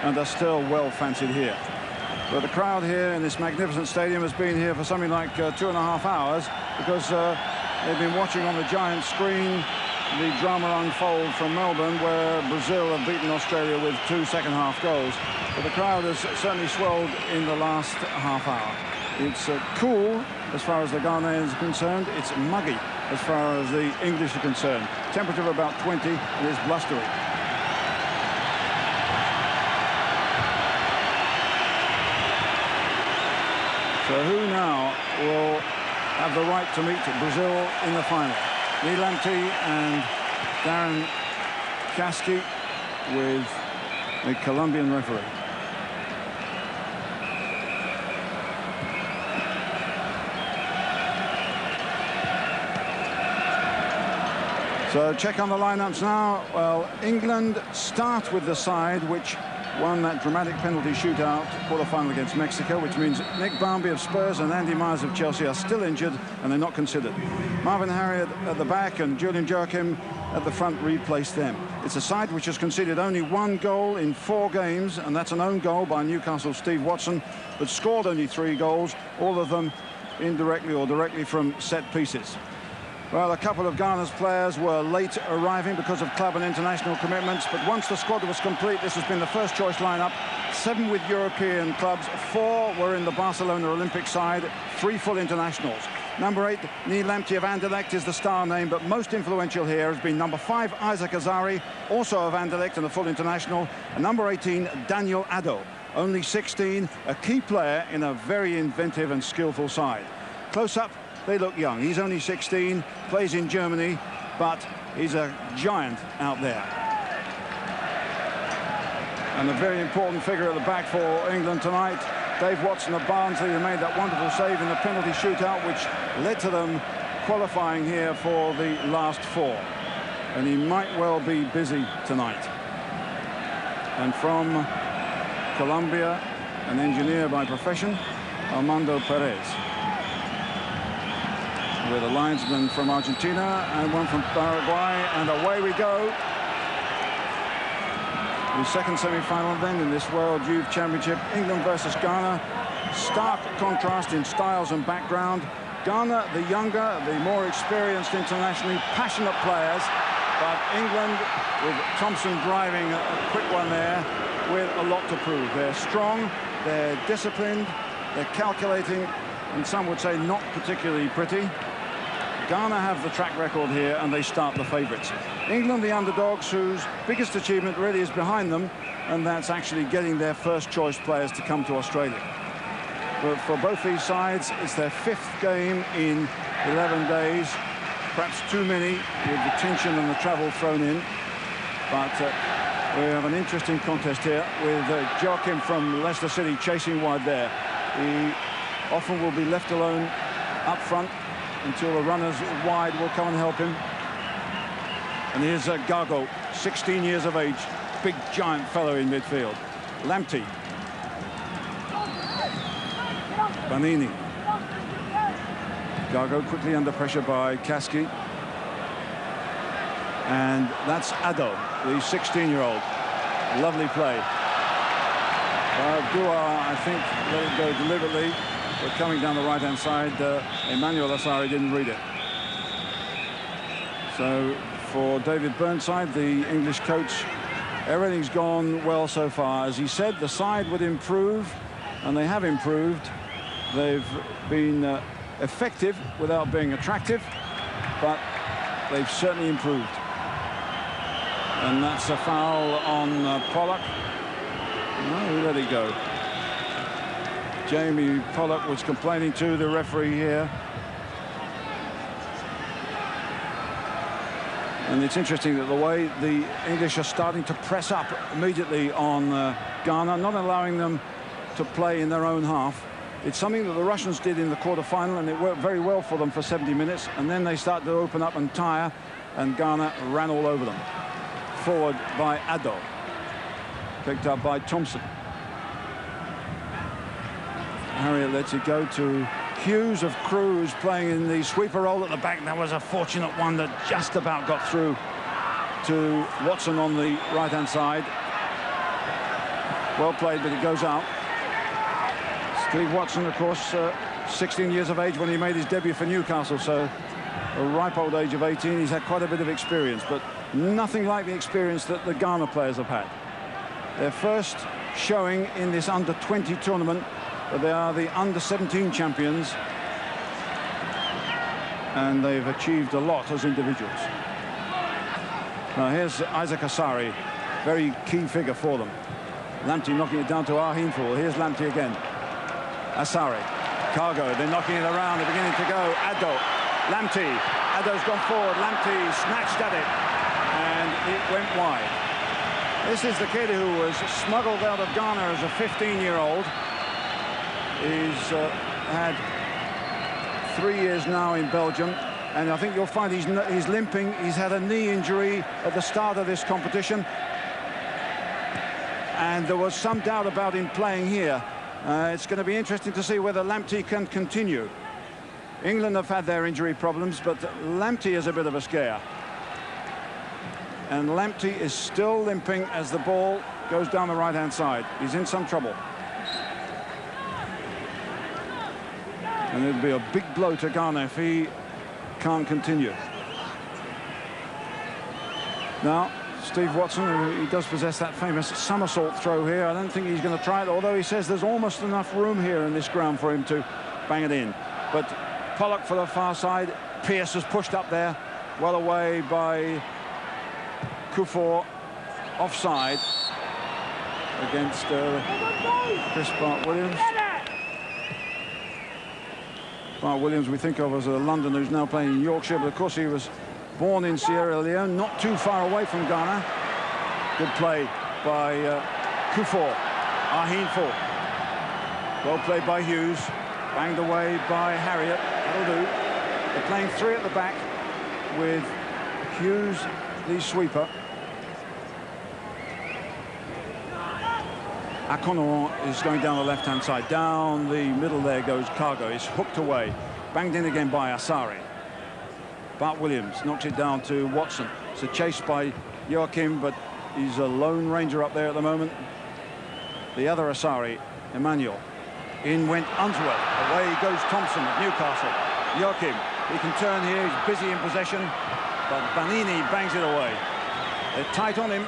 and are still well fancied here. But the crowd here in this magnificent stadium has been here for something like 2.5 hours, because they've been watching on the giant screen the drama unfold from Melbourne, where Brazil have beaten Australia with 2 second-half goals. But the crowd has certainly swelled in the last half hour. It's cool as far as the Ghanaians are concerned. It's muggy as far as the English are concerned. Temperature of about 20, and it's blustery. So who now will have the right to meet Brazil in the final? Neil Lamptey and Darren Kasky with the Colombian referee. So check on the lineups now. Well, England start with the side which won that dramatic penalty shootout quarter-final against Mexico, which means Nick Barmby of Spurs and Andy Myers of Chelsea are still injured and they're not considered. Marvin Harriott at the back and Julian Joachim at the front replace them. It's a side which has conceded only 1 goal in 4 games, and that's an own goal by Newcastle's Steve Watson, but scored only 3 goals, all of them indirectly or directly from set pieces. Well, a couple of Ghana's players were late arriving because of club and international commitments, but once the squad was complete, this has been the first choice lineup. 7 with European clubs, 4 were in the Barcelona Olympic side, 3 full internationals. Number 8, Neil Lamptey of Anderlecht is the star name, but most influential here has been number 5, Isaac Azari, also of Anderlecht and a full international, and number 18, Daniel Addo, only 16, a key player in a very inventive and skillful side. Close up, they look young. He's only 16, plays in Germany, but he's a giant out there. And a very important figure at the back for England tonight, Dave Watson of Barnsley, who made that wonderful save in the penalty shootout, which led to them qualifying here for the last 4. And he might well be busy tonight. And from Colombia, an engineer by profession, Armando Perez. With a linesman from Argentina and one from Paraguay, and away we go. The second semi-final then in this World Youth Championship, England versus Ghana. Stark contrast in styles and background. Ghana, the younger, the more experienced internationally, passionate players, but England, with Thompson driving a quick one there, with a lot to prove. They're strong, they're disciplined, they're calculating, and some would say not particularly pretty. Ghana have the track record here, and they start the favourites. England, the underdogs, whose biggest achievement really is behind them, and that's actually getting their first choice players to come to Australia. But for both these sides, it's their 5th game in 11 days, perhaps too many with the tension and the travel thrown in. But we have an interesting contest here with Joachim from Leicester City chasing wide there. He often will be left alone up front until the runners wide will come and help him. And here's Gago, 16 years of age, big giant fellow in midfield. Lamptey. Banini. Gago quickly under pressure by Kasky. And that's Addo, the 16-year-old. Lovely play. Dua, I think, let it go deliberately. But coming down the right-hand side, Emmanuel Asari didn't read it. So for David Burnside, the English coach, everything's gone well so far. As he said, the side would improve, and they have improved. They've been effective without being attractive, but they've certainly improved. And that's a foul on Pollock. No, he let it go. Jamie Pollock was complaining to the referee here. And it's interesting that the way the English are starting to press up immediately on Ghana, not allowing them to play in their own half. It's something that the Russians did in the quarter-final, and it worked very well for them for 70 minutes. And then they started to open up and tire, and Ghana ran all over them. Forward by Addo. Picked up by Thompson. Harriott lets it go to Hughes of Crewe, who's playing in the sweeper role at the back. That was a fortunate one that just about got through to Watson on the right-hand side. Well played, but it goes out. Steve Watson, of course, 16 years of age when he made his debut for Newcastle, so a ripe old age of 18. He's had quite a bit of experience, but nothing like the experience that the Ghana players have had. Their first showing in this under-20 tournament, but they are the under-17 champions, and they've achieved a lot as individuals. Now here's Isaac Asari, very key figure for them. Lamptey knocking it down to Ahinful. Here's Lamptey again. Asari, Cargo, they're knocking it around, they're beginning to go. Addo, Lamptey, Addo's gone forward, Lamptey snatched at it, and it went wide. This is the kid who was smuggled out of Ghana as a 15-year-old. He's had 3 years now in Belgium, and I think you'll find he's limping. He's had a knee injury at the start of this competition, and there was some doubt about him playing here. It's going to be interesting to see whether Lamptey can continue. England have had their injury problems, but Lamptey is a bit of a scare. And Lamptey is still limping as the ball goes down the right-hand side. He's in some trouble. And it'll be a big blow to Ghana if he can't continue. Now, Steve Watson, he does possess that famous somersault throw here. I don't think he's going to try it, although he says there's almost enough room here in this ground for him to bang it in. But Pollock for the far side. Pearce has pushed up there, well away by Kufuor, offside against Chris Bart-Williams. Bart-Williams we think of as a Londoner who's now playing in Yorkshire, but of course he was born in Sierra Leone, not too far away from Ghana. Good play by Kufuor. Ahinful. Well played by Hughes. Banged away by Harriet. That'll do. They're playing three at the back with Hughes, the sweeper. Akono is going down the left-hand side. Down the middle there goes Cargo. It's hooked away. Banged in again by Asari. Bart-Williams knocks it down to Watson. It's a chase by Joachim, but he's a lone ranger up there at the moment. The other Asari, Emmanuel. In went Unsworth. Away goes Thompson of Newcastle. Joachim, he can turn here. He's busy in possession, but Banini bangs it away. They're tight on him.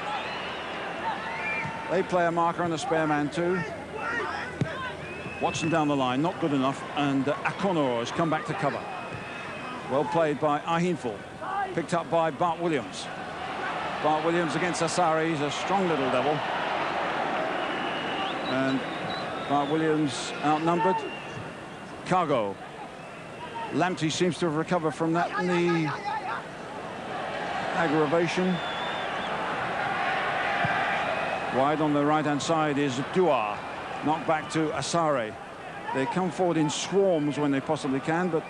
They play a marker and a spare man too. Watson down the line, not good enough, and Akonor has come back to cover. Well played by Ahinful. Picked up by Bart-Williams. Bart-Williams against Asari. He's a strong little devil. And Bart-Williams outnumbered. Cargo. Lamptey seems to have recovered from that knee aggravation. Wide on the right-hand side is Dua. Knocked back to Asare. They come forward in swarms when they possibly can, but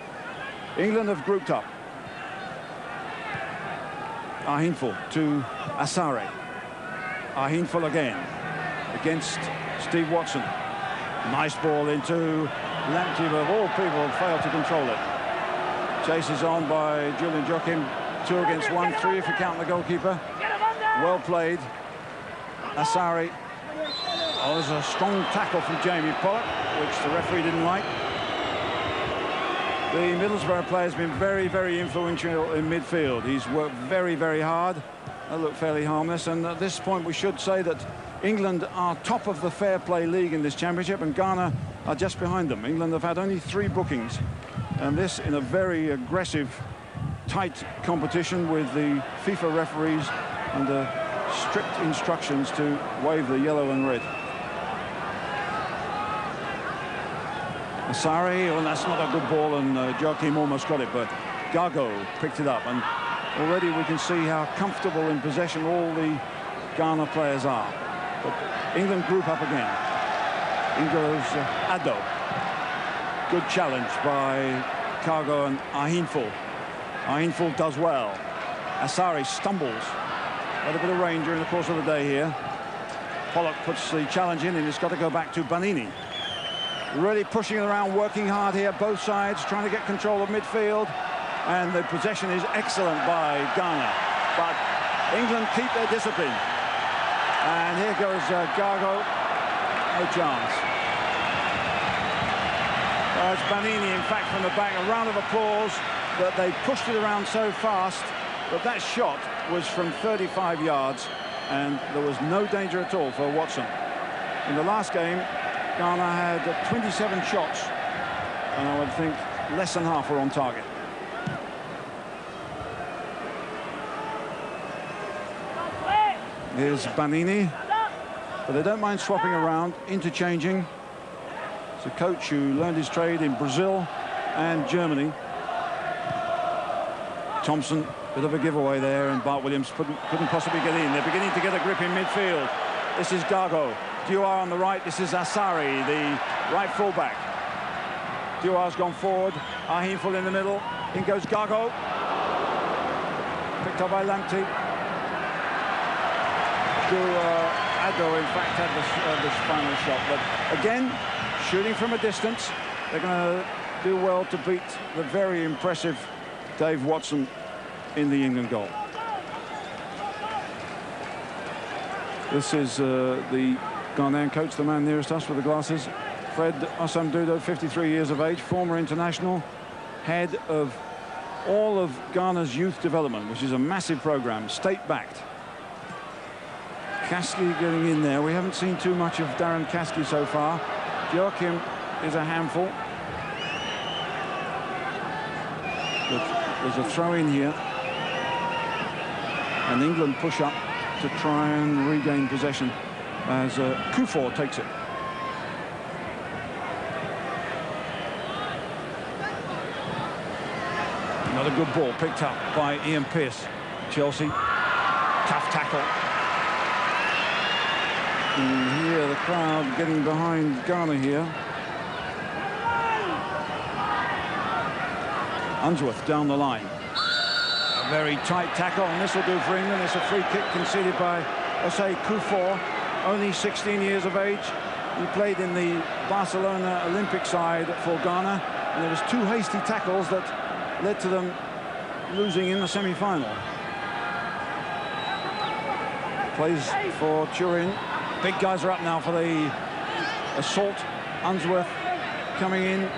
England have grouped up. Ahinful to Asare. Ahinful again against Steve Watson. Nice ball into Lamptey, but of all people failed to control it. Chases on by Julian Joachim. 2 against 1, 3 if you count the goalkeeper. Well played. Asari. Oh, there's a strong tackle from Jamie Pollock, which the referee didn't like. The Middlesbrough player has been very, very influential in midfield. He's worked very, very hard. That looked fairly harmless. And at this point, we should say that England are top of the fair play league in this championship, and Ghana are just behind them. England have had only 3 bookings, and this in a very aggressive, tight competition with the FIFA referees under strict instructions to wave the yellow and red. Asari, well, that's not a good ball, and Joachim almost got it, but Gago picked it up, and already we can see how comfortable in possession all the Ghana players are. But England group up again. In goes Addo. Good challenge by Cargo and Ahinful. Ahinful does well. Asari stumbles. Had a bit of rain during the course of the day here. Pollock puts the challenge in, and it's got to go back to Banini. Really pushing it around, working hard here, both sides, trying to get control of midfield. And the possession is excellent by Ghana. But England keep their discipline. And here goes Gago. No chance. It's Banini, in fact, from the back. A round of applause that they pushed it around so fast, but that shot was from 35 yards, and there was no danger at all for Watson. In the last game, Ghana had 27 shots, and I would think less than half were on target. Here's Banini, but they don't mind swapping around, interchanging. It's a coach who learned his trade in Brazil and Germany. Thompson, bit of a giveaway there, and Bart Williams couldn't possibly get in. They're beginning to get a grip in midfield. This is Gago. Duar on the right. This is Asari, the right fullback. Duar's gone forward. Ahinful in the middle. In goes Gago. Picked up by Lamptey. Addo, in fact, had this final shot. But again, shooting from a distance. They're going to do well to beat the very impressive Dave Watson in the England goal. This is the Ghanaian coach, the man nearest us with the glasses. Fred Osamdudo, 53 years of age, former international, head of all of Ghana's youth development, which is a massive program, state-backed. Kaski getting in there. We haven't seen too much of Darren Kaski so far. Joachim is a handful. But there's a throw in here. And England push up to try and regain possession as Kufor takes it. Another good ball picked up by Ian Pearce. Chelsea, tough tackle. And here the crowd getting behind Ghana here. Unsworth down the line. A very tight tackle, and this will do for England. It's a free kick conceded by Osei Kufor, only 16 years of age. He played in the Barcelona Olympic side for Ghana, and there was two hasty tackles that led to them losing in the semi-final. Plays for Turin. Big guys are up now for the assault. Unsworth coming in.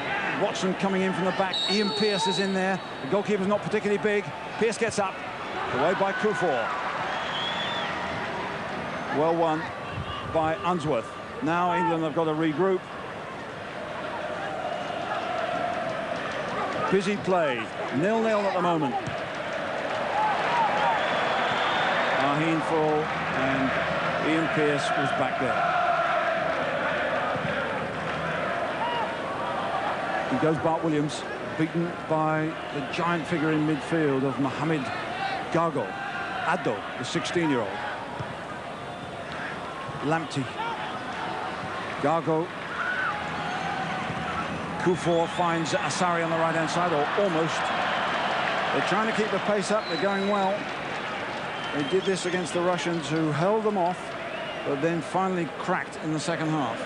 Watson coming in from the back. Ian Pearce is in there. The goalkeeper's not particularly big. Pearce gets up. Away by Kufor. Well won by Unsworth. Now England have got to regroup. Busy play. 0-0 at the moment. Ahinful and Ian Pearce was back there. He goes Bart Williams, beaten by the giant figure in midfield of Mohamed Gago. Addo, the 16-year-old. Lamptey. Gago. Kufor finds Asari on the right-hand side, or almost. They're trying to keep the pace up. They're going well. They did this against the Russians, who held them off, but then finally cracked in the second half.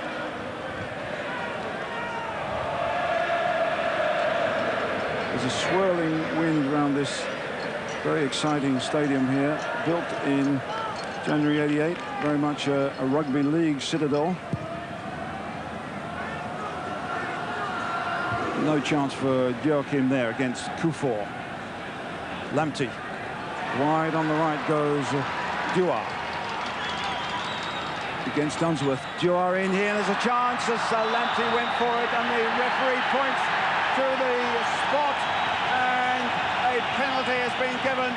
There's a swirling wind around this very exciting stadium here, built in January '88, very much a rugby league citadel. No chance for Joachim there against Kufor. Lamptey. Wide on the right goes Duar. Against Unsworth. Duar in here, and there's a chance as Lamptey went for it, and the referee points to the spot, and a penalty has been given.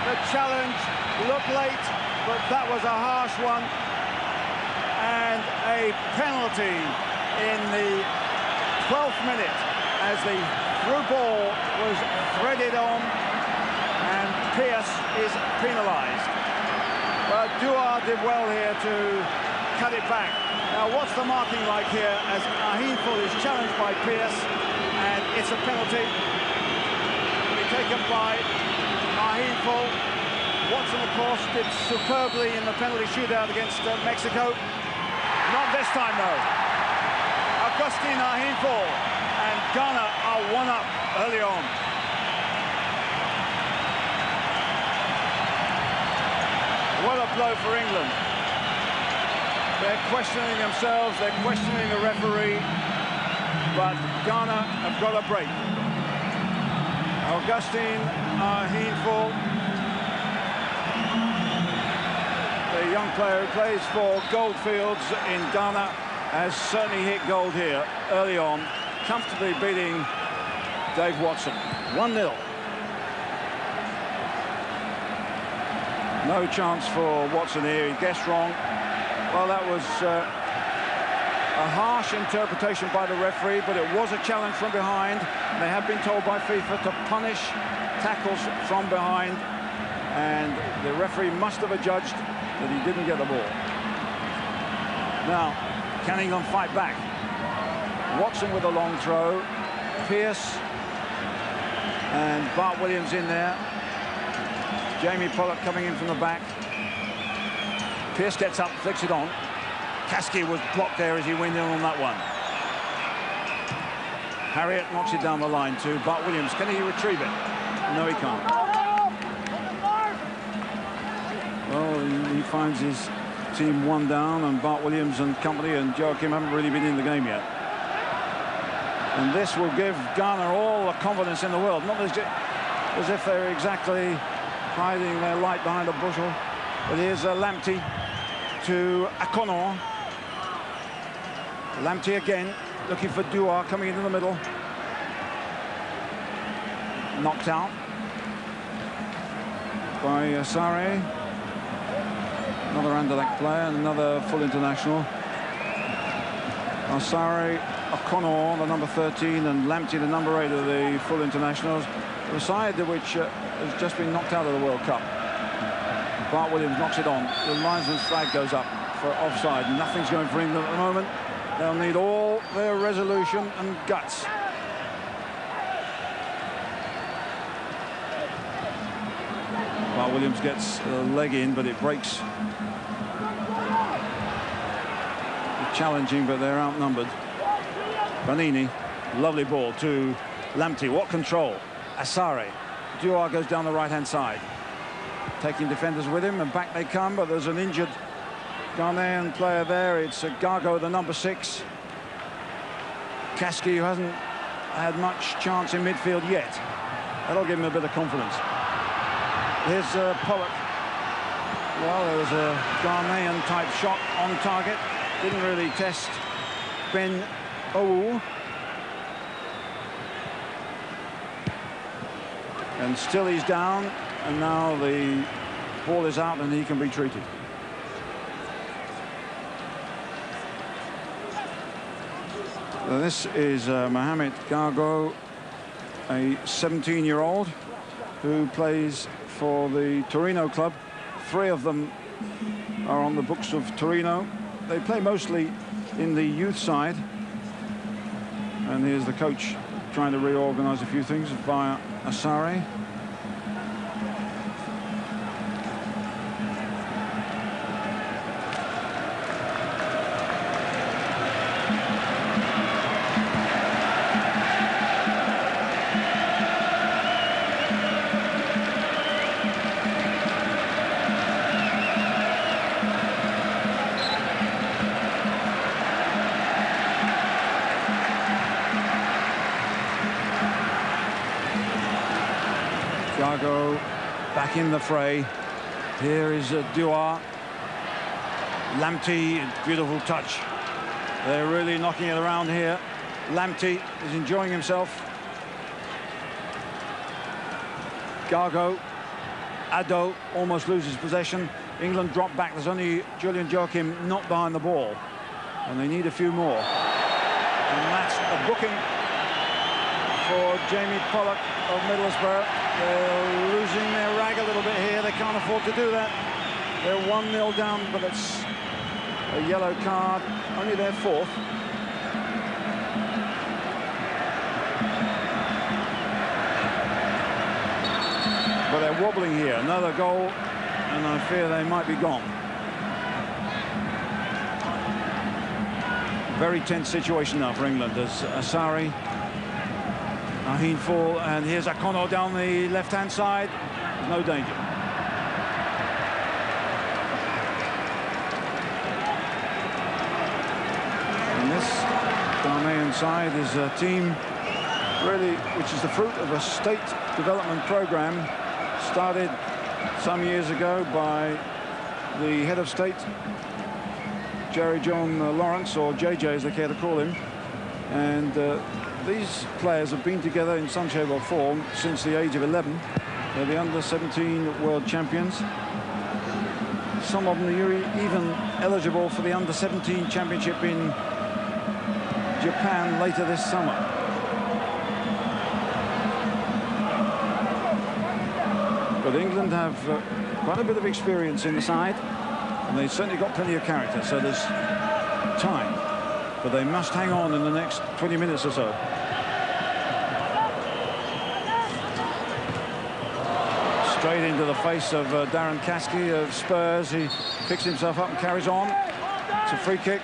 The challenge looked late, but that was a harsh one, and a penalty in the 12th minute as the through ball was threaded on, and Pearce is penalised. But Duar did well here to cut it back. Now what's the marking like here as Ahinful is challenged by Pearce, and it's a penalty. It'll be taken by Ahinful. Watson, of course, did superbly in the penalty shootout against Mexico. Not this time, though. Augustine Ahinful, and Ghana are one up early on. What a blow for England. They're questioning themselves, they're questioning the referee, but Ghana have got a break. Augustine Heenful, the young player who plays for Goldfields in Ghana, has certainly hit gold here early on, comfortably beating Dave Watson. 1-0. No chance for Watson here. He guessed wrong. Well, that was a harsh interpretation by the referee, but it was a challenge from behind. They have been told by FIFA to punish tackles from behind, and the referee must have adjudged that he didn't get the ball. Now, can England fight back? Watson with a long throw. Pearce and Bart Williams in there. Jamie Pollock coming in from the back. Pearce gets up, flicks it on. Kasky was blocked there as he went in on that one. Harriott knocks it down the line to Bart Williams. Can he retrieve it? No, he can't. Well, he finds his team one down, and Bart Williams and company and Joachim haven't really been in the game yet. And this will give Ghana all the confidence in the world. Not as if they're exactly hiding their light behind a bushel. But here's Lamptey to Akonor. Lamptey again, looking for Dua, coming into the middle. Knocked out by Sare. Another Anderlecht player, and another full international. Sare, Akonor, the number 13, and Lamptey, the number 8 of the full internationals. The side which has just been knocked out of the World Cup. Bart Williams knocks it on. The linesman's flag goes up for offside. Nothing's going for England at the moment. They'll need all their resolution and guts. Bart Williams gets a leg in, but it breaks. They're challenging, but they're outnumbered. Banini, lovely ball to Lamptey. What control. Asare. Dua goes down the right-hand side. Taking defenders with him, and back they come, but there's an injured Ghanaian player there. It's Gago, the number 6. Kasky, who hasn't had much chance in midfield yet. That'll give him a bit of confidence. Here's Pollock. Well, there was a Ghanaian-type shot on target. Didn't really test Ben Owu. And still he's down, and now the ball is out and he can be treated. So this is Mohamed Gago, a 17-year-old who plays for the Torino club. 3 of them are on the books of Torino. They play mostly in the youth side. And here's the coach trying to reorganize a few things via Asare. Gago back in the fray. Here is Dua. Lamptey, beautiful touch. They're really knocking it around here. Lamptey is enjoying himself. Gago. Addo almost loses possession. England drop back. There's only Julian Joachim not behind the ball. And they need a few more. And that's a booking for Jamie Pollock of Middlesbrough. They're losing their rag a little bit here. They can't afford to do that. They're 1-0 down, but it's a yellow card. Only their 4th. But they're wobbling here. Another goal, and I fear they might be gone. Very tense situation now for England as Asare, Heenful, and here's Akonor down the left-hand side. There's no danger. This Ghanaian side is a team really which is the fruit of a state development program started some years ago by the head of state, Jerry John Lawrence, or JJ as they care to call him. And these players have been together in some shape or form since the age of 11. They're the under-17 world champions. Some of them are even eligible for the under-17 championship in Japan later this summer. But England have quite a bit of experience in the side, and they've certainly got plenty of character, so there's time. But they must hang on in the next 20 minutes or so. Straight into the face of Darren Caskey of Spurs. He picks himself up and carries on. It's a free kick.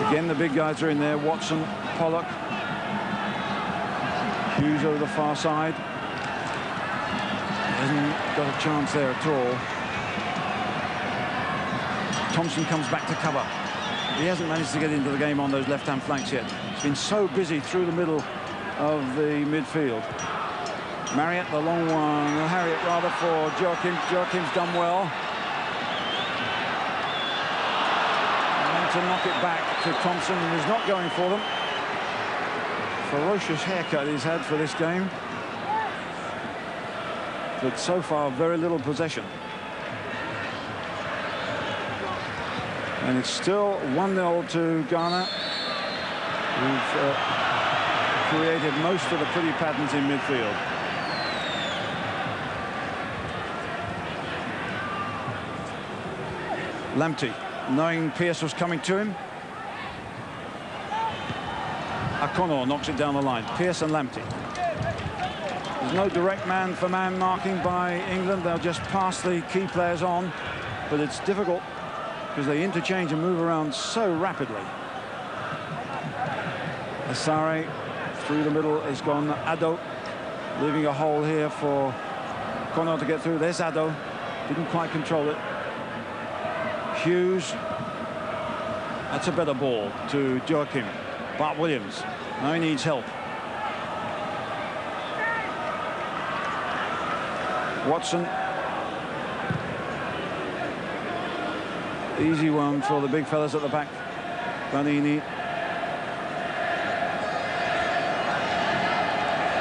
Again, the big guys are in there. Watson, Pollock. Hughes over the far side. Hasn't got a chance there at all. Thompson comes back to cover. He hasn't managed to get into the game on those left-hand flanks yet. He's been so busy through the middle of the midfield. Marriott, the long one. Harriott rather for Joachim. Joachim's done well. And to knock it back to Thompson, and he's not going for them. Ferocious haircut he's had for this game. But so far, very little possession. And it's still 1-0 to Ghana, who've created most of the pretty patterns in midfield. Lamptey, knowing Pearce was coming to him. Akonor knocks it down the line. Pearce and Lamptey. There's no direct man-for-man marking by England. They'll just pass the key players on, but it's difficult because they interchange and move around so rapidly. Asare through the middle is gone. Addo leaving a hole here for Connor to get through. There's Addo. Didn't quite control it. Hughes. That's a better ball to Joachim. Bart Williams. Now he needs help. Watson. Easy one for the big fellas at the back. Vanini.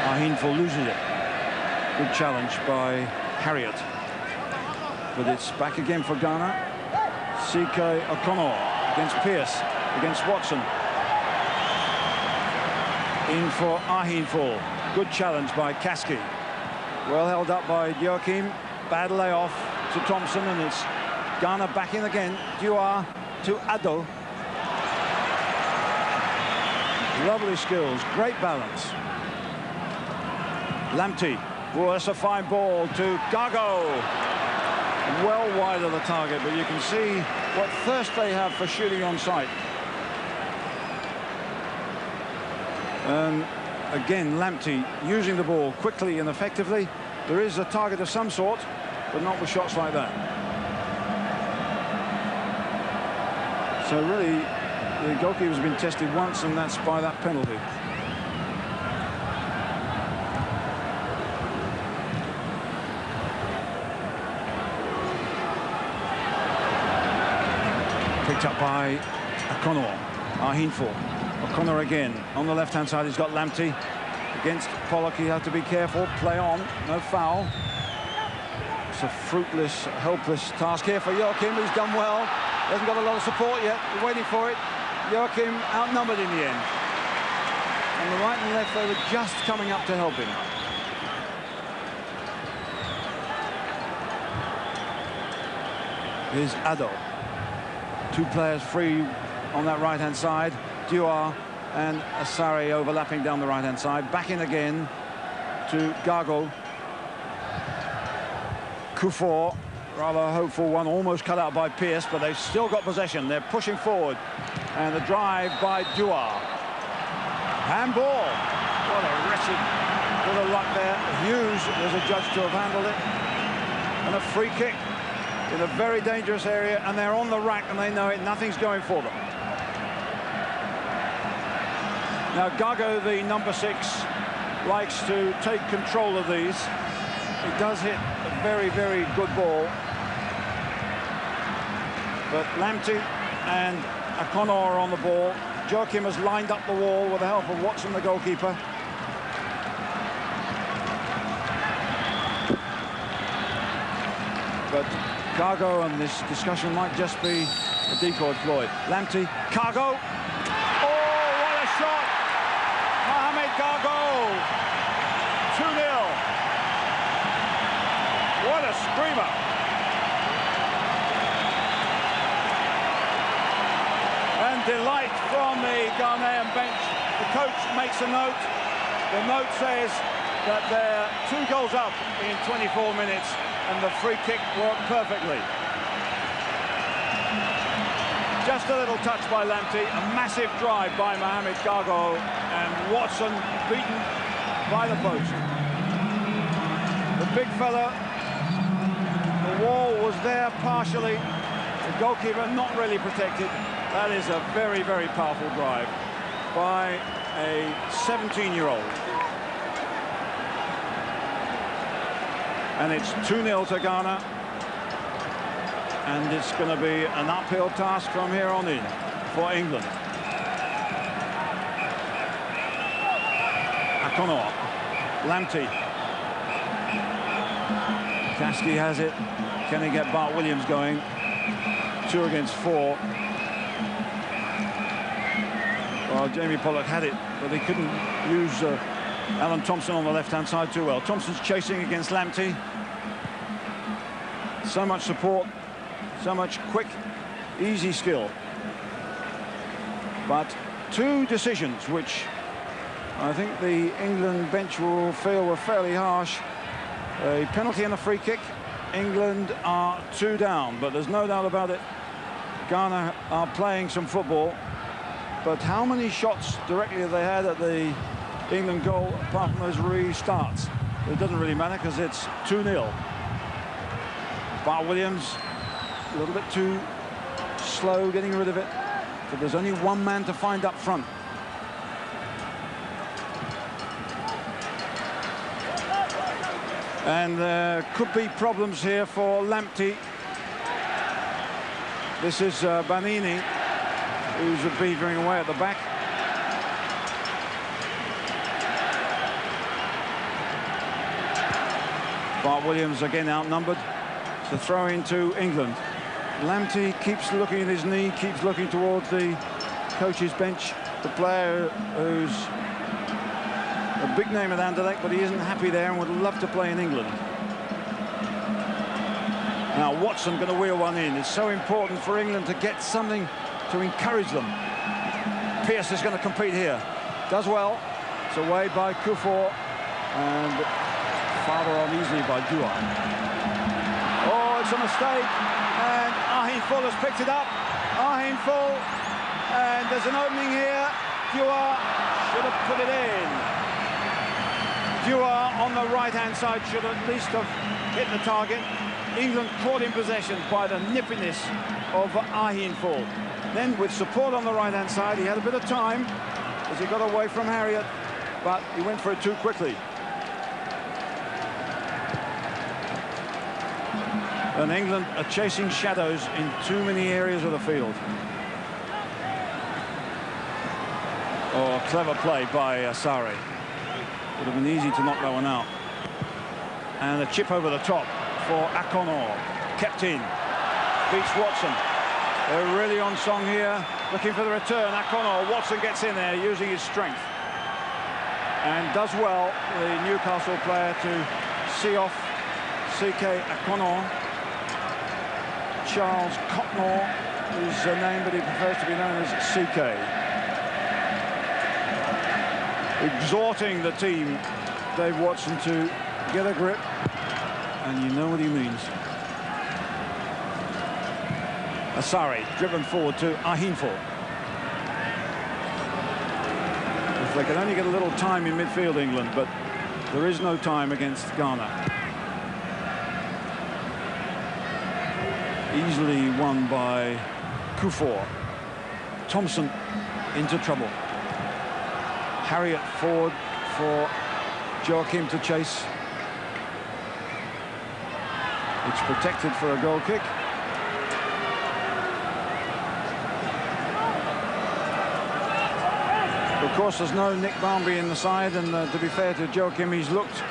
Ahinful loses it. Good challenge by Harriott. But it's back again for Ghana. CK O'Connor against Pearce, against Watson. In for Ahinful. Good challenge by Caskey. Well held up by Joachim. Bad layoff to Thompson, and it's Ghana back in again. Dua to Addo. Lovely skills, great balance. Lamptey. Oh, that's a fine ball to Gago. Well wide of the target, but you can see what thirst they have for shooting on sight. And again, Lamptey using the ball quickly and effectively. There is a target of some sort, but not with shots like that. So really, the goalkeeper's been tested once, and that's by that penalty. Picked up by O'Connor. Ahinful. O'Connor again. On the left-hand side, he's got Lamptey. Against Pollock, he had to be careful. Play on. No foul. It's a fruitless, helpless task here for Joachim, who's done well. Hasn't got a lot of support yet. We're waiting for it. Joachim outnumbered in the end. On the right and left, they were just coming up to help him. Here's Addo. Two players free on that right-hand side. Dua and Asare overlapping down the right-hand side. Back in again to Gago. Kufor. Rather hopeful one, almost cut out by Pearce, but they've still got possession. They're pushing forward. And the drive by Dua. Handball. What a wretched there. Hughes was adjudged to have handled it. And a free kick in a very dangerous area, and they're on the rack and they know it. Nothing's going for them. Now Gago, the number 6, likes to take control of these. He does hit a very, very good ball. But Lamptey and O'Connor are on the ball. Joachim has lined up the wall with the help of Watson, the goalkeeper. But Cargo, and this discussion might just be a decoy Floyd. Lamptey, Cargo. Oh, what a shot! Mohamed Cargo. 2-0. What a screamer. And delight from the Ghanaian bench. The coach makes a note. The note says that they're 2 goals up in 24 minutes. And the free kick worked perfectly. Just a little touch by Lamptey, a massive drive by Mohamed Gago, and Watson beaten by the post. The big fella, the wall was there partially, the goalkeeper not really protected. That is a very, very powerful drive by a 17-year-old. And it's 2-0 to Ghana. And it's going to be an uphill task from here on in for England. O'Connor, Lamptey. Kasky has it. Can he get Bart Williams going? 2 against 4. Well, Jamie Pollock had it, but he couldn't use Alan Thompson on the left-hand side too well. Thompson's chasing against Lamptey. So much support, so much quick, easy skill. But 2 decisions which I think the England bench will feel were fairly harsh. A penalty and a free kick. England are 2 down, but there's no doubt about it. Ghana are playing some football. But how many shots directly have they had at the England goal, apart from those restarts? It doesn't really matter because it's 2-0. Bart Williams, a little bit too slow getting rid of it. But there's only one man to find up front. And there could be problems here for Lamptey. This is Banini, who's beavering away at the back. Bart Williams again outnumbered. The throw into England. Lamptey keeps looking at his knee, keeps looking towards the coach's bench. The player who's a big name at Anderlecht, but he isn't happy there and would love to play in England. Now Watson going to wheel one in. It's so important for England to get something to encourage them. Pearce is going to compete here. Does well. It's away by Kufor and farther on easily by Dua. Oh, it's a mistake. And Ahin Full has picked it up. Ahin Full. And there's an opening here. Dua should have put it in. Dua on the right-hand side should at least have hit the target. England caught in possession by the nippiness of Ahin Full. Then with support on the right-hand side, he had a bit of time as he got away from Harriott, but he went for it too quickly. And England are chasing shadows in too many areas of the field. Oh, clever play by Asari. Would have been easy to knock that one out. And a chip over the top for O'Connor. Kept in. Beats Watson. They're really on song here. Looking for the return. O'Connor. Watson gets in there using his strength. And does well, the Newcastle player, to see off C.K. O'Connor. Charles Cotnor is a name, but he prefers to be known as C.K. Exhorting the team, Dave Watson, to get a grip, and you know what he means. Asari driven forward to Ahin Full. If they could only get a little time in midfield, England, but There is no time against Ghana. Easily won by Kufuor. Thompson into trouble. Harriet forward for Joachim to chase. It's protected for a goal kick. Of course, there's no Nick Barmby in the side, and to be fair to Joachim, he's looked,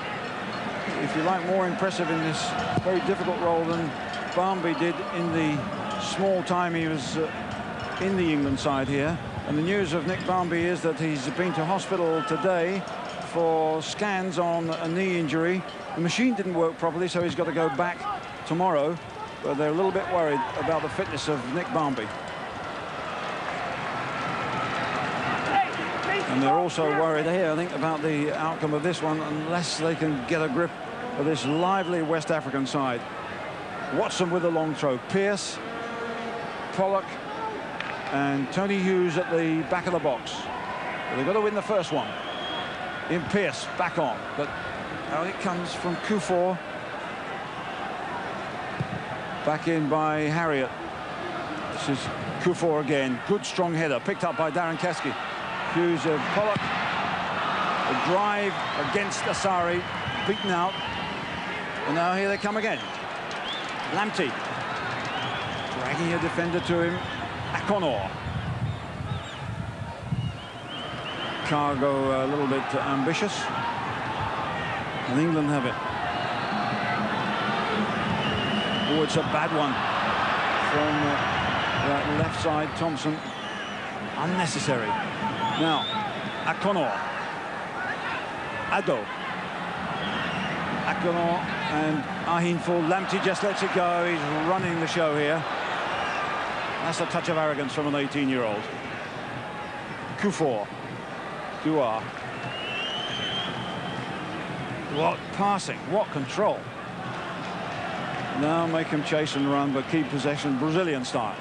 if you like, more impressive in this very difficult role than Barmby did in the small time he was in the England side here. And the news of Nick Barmby is that he's been to hospital today for scans on a knee injury. The machine didn't work properly, so he's got to go back tomorrow. But they're a little bit worried about the fitness of Nick Barmby. And they're also worried here, I think, about the outcome of this one, unless they can get a grip of this lively West African side. Watson with a long throw. Pearce, Pollock, and Tony Hughes at the back of the box. But they've got to win the first one. In Pearce, back on. But out it comes from Kufuor. Back in by Harriet. This is Kufuor again. Good strong header, picked up by Darren Keski. Hughes of Pollock. A drive against Asari, beaten out. And now here they come again. Lamptey dragging a defender to him. Akonor. Cargo a little bit ambitious. And England have it. Oh, it's a bad one from that left side. Thompson. Unnecessary. Now, Akonor. Ado. Akonor and Ahinful. Lamptey just lets it go. He's running the show here. That's a touch of arrogance from an 18-year-old. Kufuor. Dua. What passing, what control. Now make him chase and run, but keep possession Brazilian style.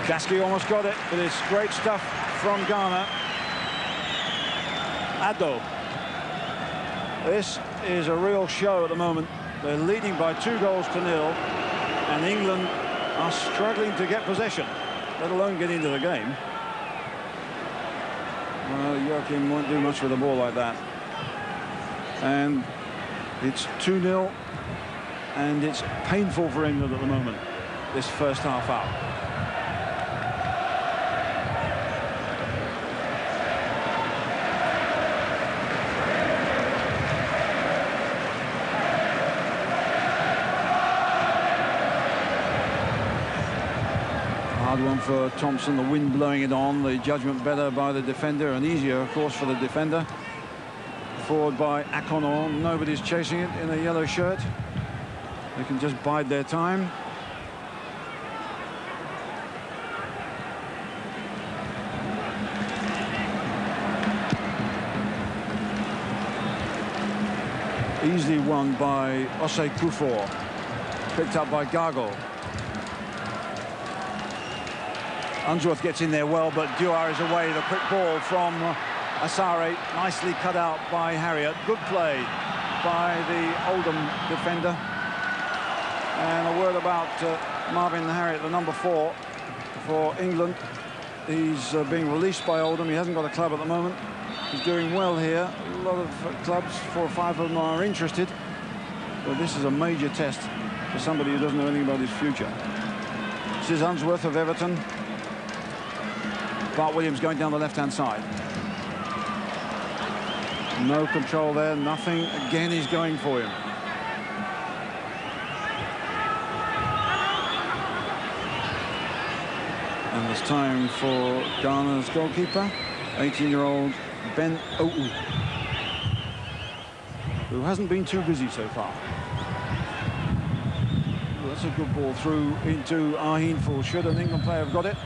Keski almost got it, but it's great stuff from Ghana. Ado. This is a real show at the moment. They're leading by 2-0, and England are struggling to get possession, let alone get into the game. Joachim won't do much with a ball like that. And it's 2-0, and it's painful for England at the moment, this first half out. Hard one for Thompson, the wind blowing it on, the judgment better by the defender, and easier, of course, for the defender. Forward by Akonor, nobody's chasing it in a yellow shirt. They can just bide their time. Easily won by Osei Kufuor, picked up by Gargo. Unsworth gets in there well, but Dua is away. The quick ball from Asare, nicely cut out by Harriet. Good play by the Oldham defender. And a word about Marvin Harriet, the number 4 for England. He's being released by Oldham. He hasn't got a club at the moment. He's doing well here. A lot of clubs, 4 or 5 of them, are interested. But this is a major test for somebody who doesn't know anything about his future. This is Unsworth of Everton. Bart Williams going down the left-hand side. No control there, nothing. Again, he's going for him. And it's time for Ghana's goalkeeper, 18-year-old Ben Ou, who hasn't been too busy so far. Well, that's a good ball through into Ahinful. Should an England player have got it?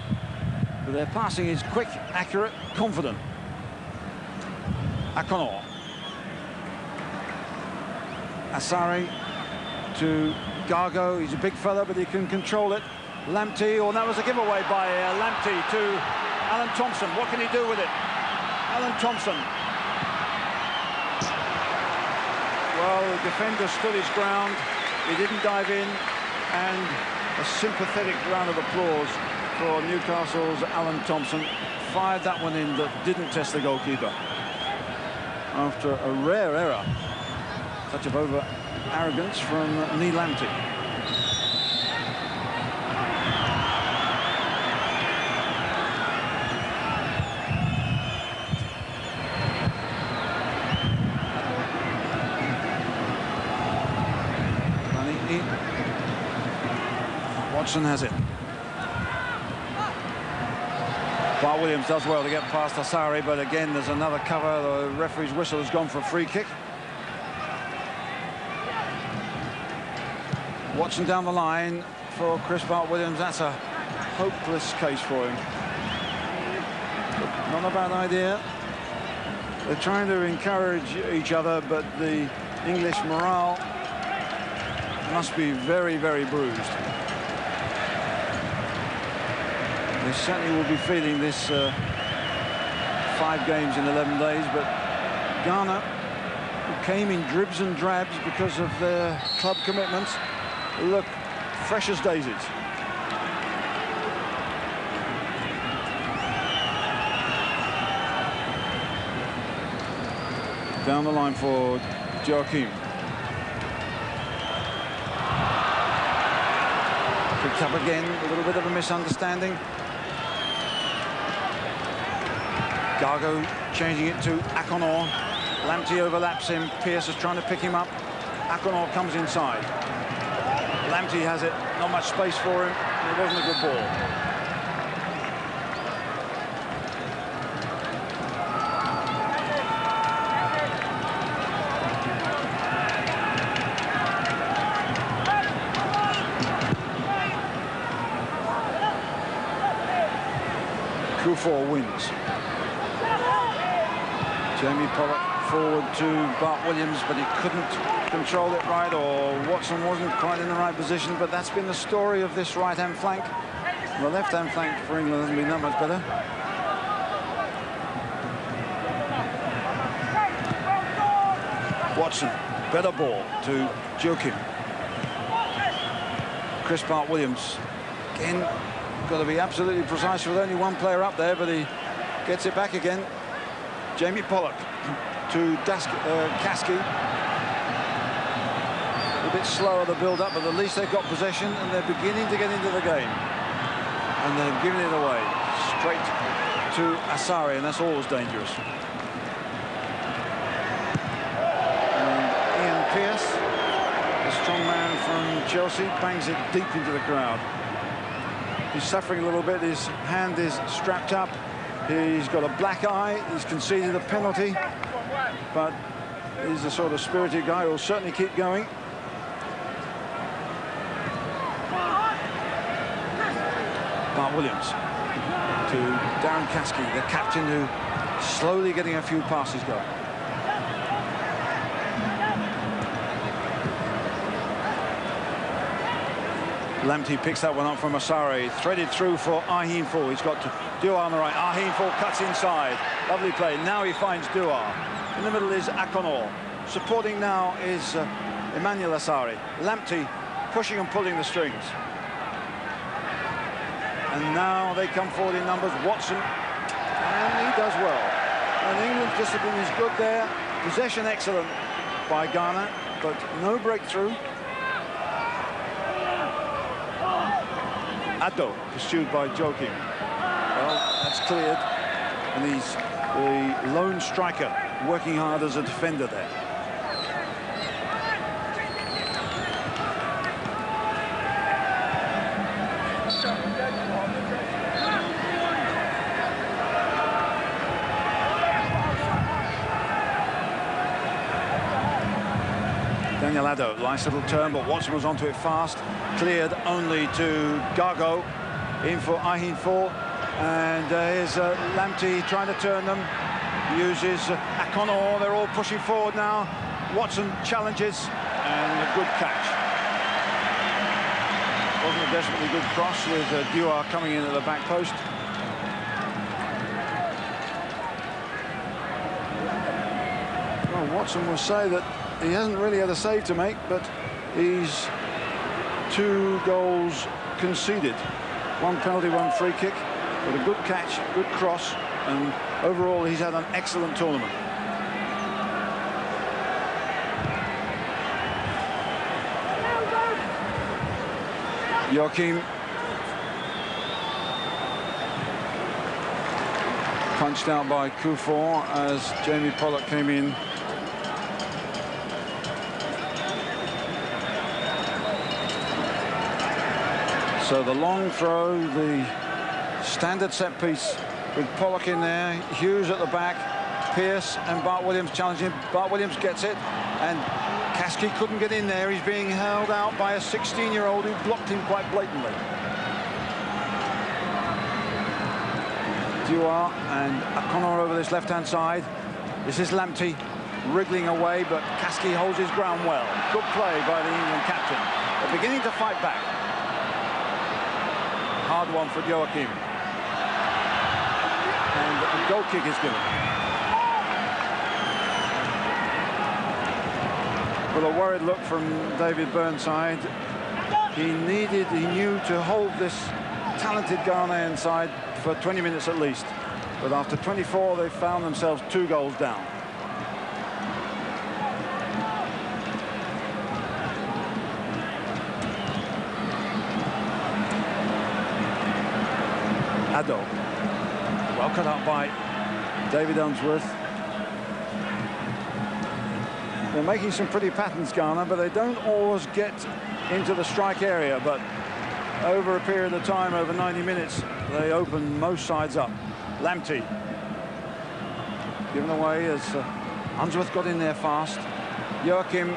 But their passing is quick, accurate, confident. Akonor. Asari to Gargo. He's a big fella, but he can control it. Lamptey, that was a giveaway by Lamptey to Alan Thompson. What can he do with it? Alan Thompson. Well, the defender stood his ground. He didn't dive in, and a sympathetic round of applause for Newcastle's Alan Thompson. Fired that one in that didn't test the goalkeeper. After a rare error. Touch of over-arrogance from Neil Lamptey. Watson has it. Bart Williams does well to get past Asari, but again there's another cover. The referee's whistle has gone for a free kick. Watson down the line for Chris Bart Williams. That's a hopeless case for him. Not a bad idea. They're trying to encourage each other, but the English morale must be very, very bruised. They certainly will be feeling this 5 games in 11 days, but Ghana, who came in dribs and drabs because of their club commitments, look fresh as daisies. Down the line for Joachim. Picked up again, a little bit of a misunderstanding. Gargo changing it to Akonor. Lamptey overlaps him. Pearce is trying to pick him up. Akonor comes inside. Lamptey has it. Not much space for him. It wasn't a good ball. Kufor wins. Jamie Pollock forward to Bart Williams, but he couldn't control it right, or Watson wasn't quite in the right position. But that's been the story of this right-hand flank. The left-hand flank for England hasn't been that much better. Watson, better ball to Joachim. Chris Bart Williams, again, got to be absolutely precise with only one player up there, but he gets it back again. Jamie Pollock to Kasky. A bit slower the build-up, but at least they've got possession and they're beginning to get into the game. And they've given it away straight to Asari, and that's always dangerous. And Ian Pearce, the strong man from Chelsea, bangs it deep into the crowd. He's suffering a little bit. His hand is strapped up. He's got a black eye. He's conceded a penalty, but he's the sort of spirited guy who'll certainly keep going. Bart Williams to Darren Kasky, the captain, who slowly getting a few passes going. Lamptey picks that one up from Asari, threaded through for Ahinful. He's got to Duar on the right. Ahinful cuts inside. Lovely play. Now he finds Duar. In the middle is Akonor. Supporting now is Emmanuel Asari. Lamptey pushing and pulling the strings. And now they come forward in numbers. Watson, and he does well. And England's discipline is good there. Possession excellent by Ghana, but no breakthrough. Addo pursued by Joachim. Well, that's cleared, and he's the lone striker working hard as a defender there. Daniel Addo, nice little turn, but Watson was onto it fast. Cleared only to Gargo, in for Ahinful, and here's Lamptey trying to turn them. Uses Akonor. They're all pushing forward now. Watson challenges, and a good catch. Wasn't a desperately good cross with Duar coming in at the back post. Well, Watson will say that he hasn't really had a save to make, but he's 2 goals conceded. 1 penalty, 1 free kick, but a good catch, good cross, and overall he's had an excellent tournament. Joachim punched out by Kufor as Jamie Pollock came in. So the long throw, the standard set piece with Pollock in there, Hughes at the back, Pearce and Bart Williams challenging. Bart Williams gets it, and Kasky couldn't get in there. He's being held out by a 16-year-old who blocked him quite blatantly. Dewar and O'Connor over this left-hand side. This is Lamptey wriggling away, but Kasky holds his ground well. Good play by the England captain. They're beginning to fight back. Hard one for Joachim. And a goal kick is given. With a worried look from David Burnside. He knew to hold this talented Ghanaian side for 20 minutes at least. But after 24, they found themselves 2 goals down. Addo. Well cut up by David Unsworth. They're making some pretty patterns, Ghana, but they don't always get into the strike area. But over a period of time, over 90 minutes, they open most sides up. Lamptey given away as Unsworth got in there fast. Joachim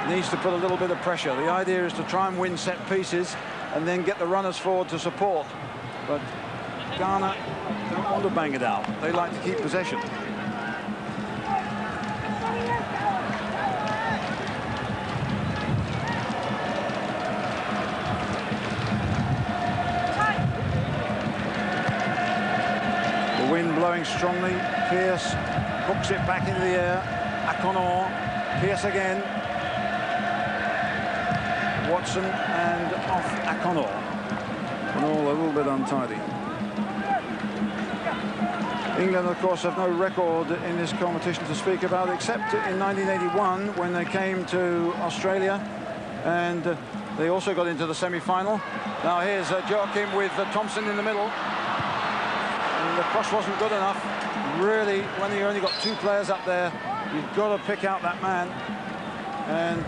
needs to put a little bit of pressure. The idea is to try and win set pieces and then get the runners forward to support. But Ghana don't want to bang it out. They like to keep possession. The wind blowing strongly. Pearce hooks it back into the air. O'Connor. Pearce again. Watson and off O'Connor. And all a little bit untidy. England, of course, have no record in this competition to speak about, except in 1981 when they came to Australia, and they also got into the semi-final. Now here's Joachim with Thompson in the middle, and the cross wasn't good enough. Really, when you only got 2 players up there, you've got to pick out that man, and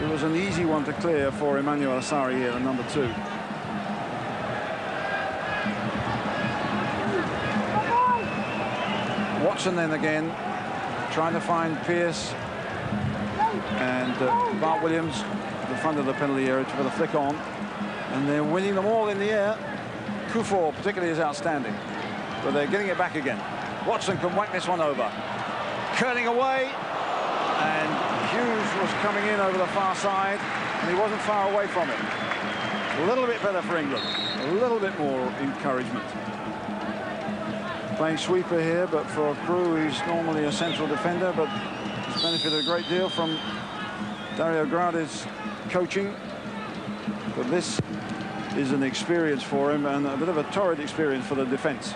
it was an easy one to clear for Emmanuel Asari here, the number 2. Watson then again, trying to find Pearce and Bart Williams at the front of the penalty area to put a flick on, and they're winning them all in the air. Kufor particularly is outstanding, but they're getting it back again. Watson can whack this one over, curling away, and Hughes was coming in over the far side, and he wasn't far away from it. A little bit better for England, a little bit more encouragement. Playing sweeper here, but for Crew, he's normally a central defender, but he's benefited a great deal from Dario Grade's coaching. But this is an experience for him, and a bit of a torrid experience for the defence.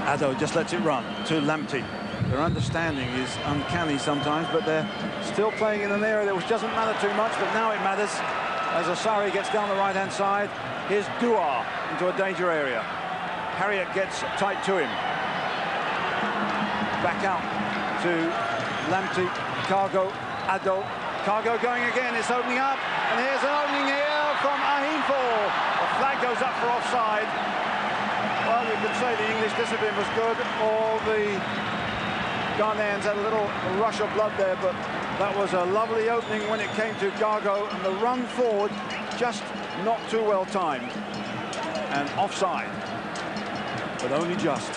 Addo just lets it run to Lamptey. Their understanding is uncanny sometimes, but they're still playing in an area which doesn't matter too much, but now it matters as Asari gets down the right-hand side. Here's Dewar into a danger area. Harriott gets tight to him. Back out to Lamptey, Cargo, Addo. Cargo going again, it's opening up, and here's an opening here from Ahimfo. The flag goes up for offside. Well, you could say the English discipline was good, or the Ghanaians had a little rush of blood there, but that was a lovely opening when it came to Gargo, and the run forward just not too well timed. And offside, but only just.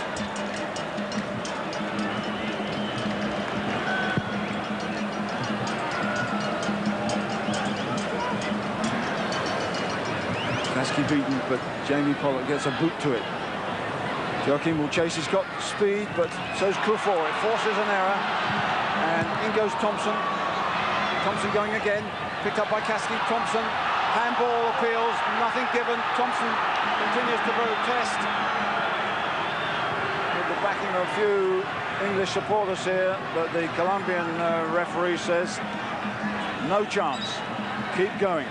Kasky beaten, but Jamie Pollock gets a boot to it. Joachim will chase, he's got speed, but so's Kuffour. It forces an error, and in goes Thompson. Thompson going again, picked up by Kasky. Thompson, handball appeals, nothing given. Thompson continues to protest. With the backing of a few English supporters here, but the Colombian referee says, no chance, keep going.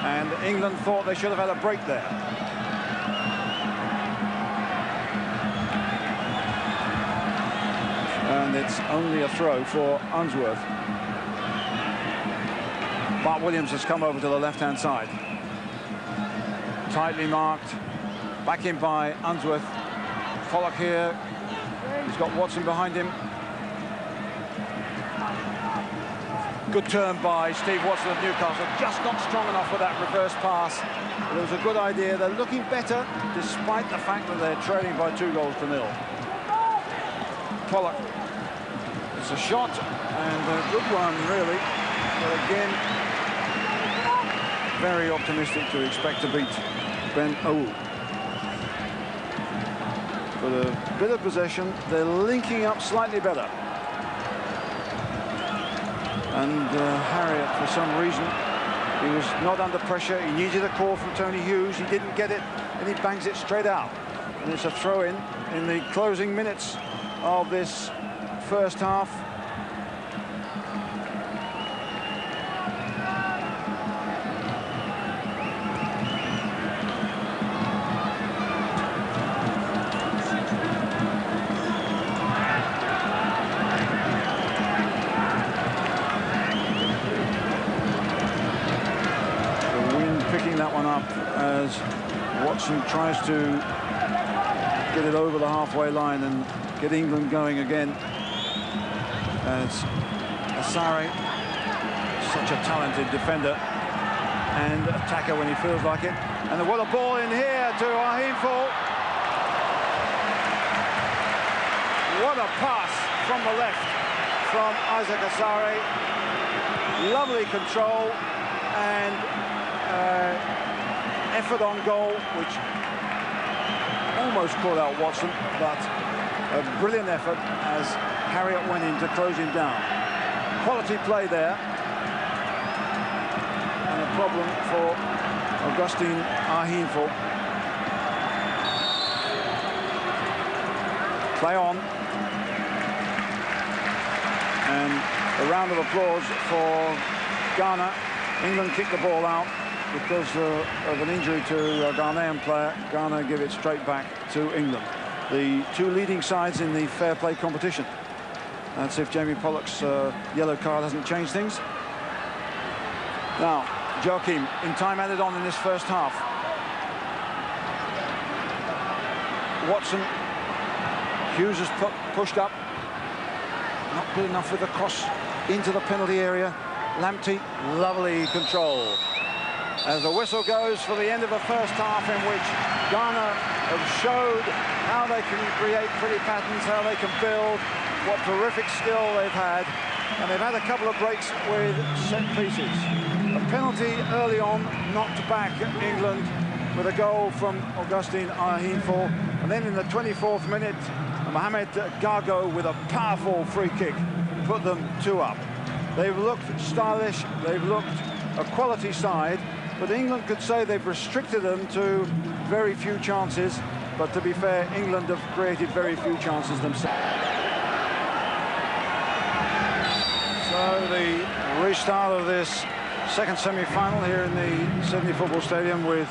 And England thought they should have had a break there. And it's only a throw for Unsworth. Bart Williams has come over to the left-hand side. Tightly marked. Back in by Unsworth. Pollock here. He's got Watson behind him. Good turn by Steve Watson of Newcastle. Just not strong enough for that reverse pass. But it was a good idea. They're looking better, despite the fact that they're trailing by 2-0. Pollock. It's a shot, and a good one, really. But again, very optimistic to expect to beat Ben Oul. With a bit of possession, they're linking up slightly better. And Harriott, for some reason, he was not under pressure. He needed a call from Tony Hughes. He didn't get it, and he bangs it straight out. And it's a throw-in the closing minutes of this first half. That one up as Watson tries to get it over the halfway line and get England going again. As Asare, such a talented defender and attacker when he feels like it. And what a ball in here to Ahinful. What a pass from the left from Isaac Asare. Lovely control and effort on goal, which almost caught out Watson, but a brilliant effort as Harriott went in to close him down. Quality play there, and a problem for Augustine Ahinful. Play on, and a round of applause for Ghana. England kicked the ball out because of an injury to a Ghanaian player. Ghana give it straight back to England. The two leading sides in the fair play competition. That's if Jamie Pollock's yellow card hasn't changed things. Now, Joachim, in time added on in this first half. Watson, Hughes has pushed up. Not good enough with the cross into the penalty area. Lamptey, lovely control. As the whistle goes for the end of the first half, in which Ghana have showed how they can create pretty patterns, how they can build, what terrific skill they've had. And they've had a couple of breaks with set pieces. A penalty early on knocked back England with a goal from Augustine Ahinful. And then in the 24th minute, Mohamed Gago with a powerful free kick put them 2 up. They've looked stylish, they've looked a quality side, but England could say they've restricted them to very few chances. But to be fair, England have created very few chances themselves. So the restart of this second semi-final here in the Sydney Football Stadium, with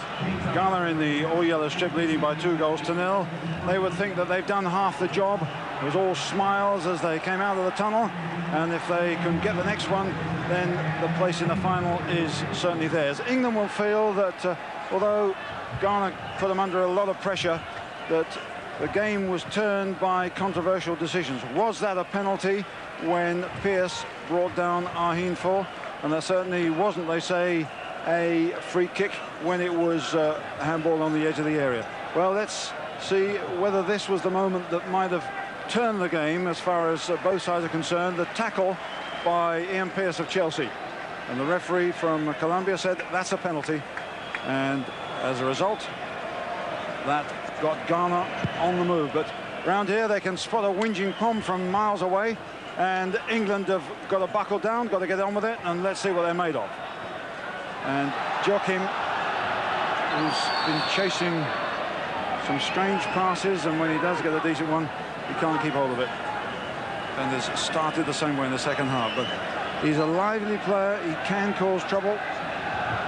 Ghana in the all-yellow strip leading by 2-0. They would think that they've done half the job. It was all smiles as they came out of the tunnel, and if they can get the next one, then the place in the final is certainly theirs. England will feel that although Ghana put them under a lot of pressure, that the game was turned by controversial decisions. Was that a penalty when Pearce brought down Ahinful? And there certainly wasn't, they say, a free kick when it was handball on the edge of the area. Well, let's see whether this was the moment that might have turned the game as far as both sides are concerned. The tackle by Ian Pearce of Chelsea. And the referee from Colombia said that's a penalty. And as a result. That got Ghana on the move, but round here they can spot a whinging Pom from miles away, and England have got to buckle down, got to get on with it, and let's see what they're made of. And Joachim, who's been chasing some strange passes, and when he does get a decent one, he can't keep hold of it. And has started the same way in the second half, but he's a lively player. He can cause trouble.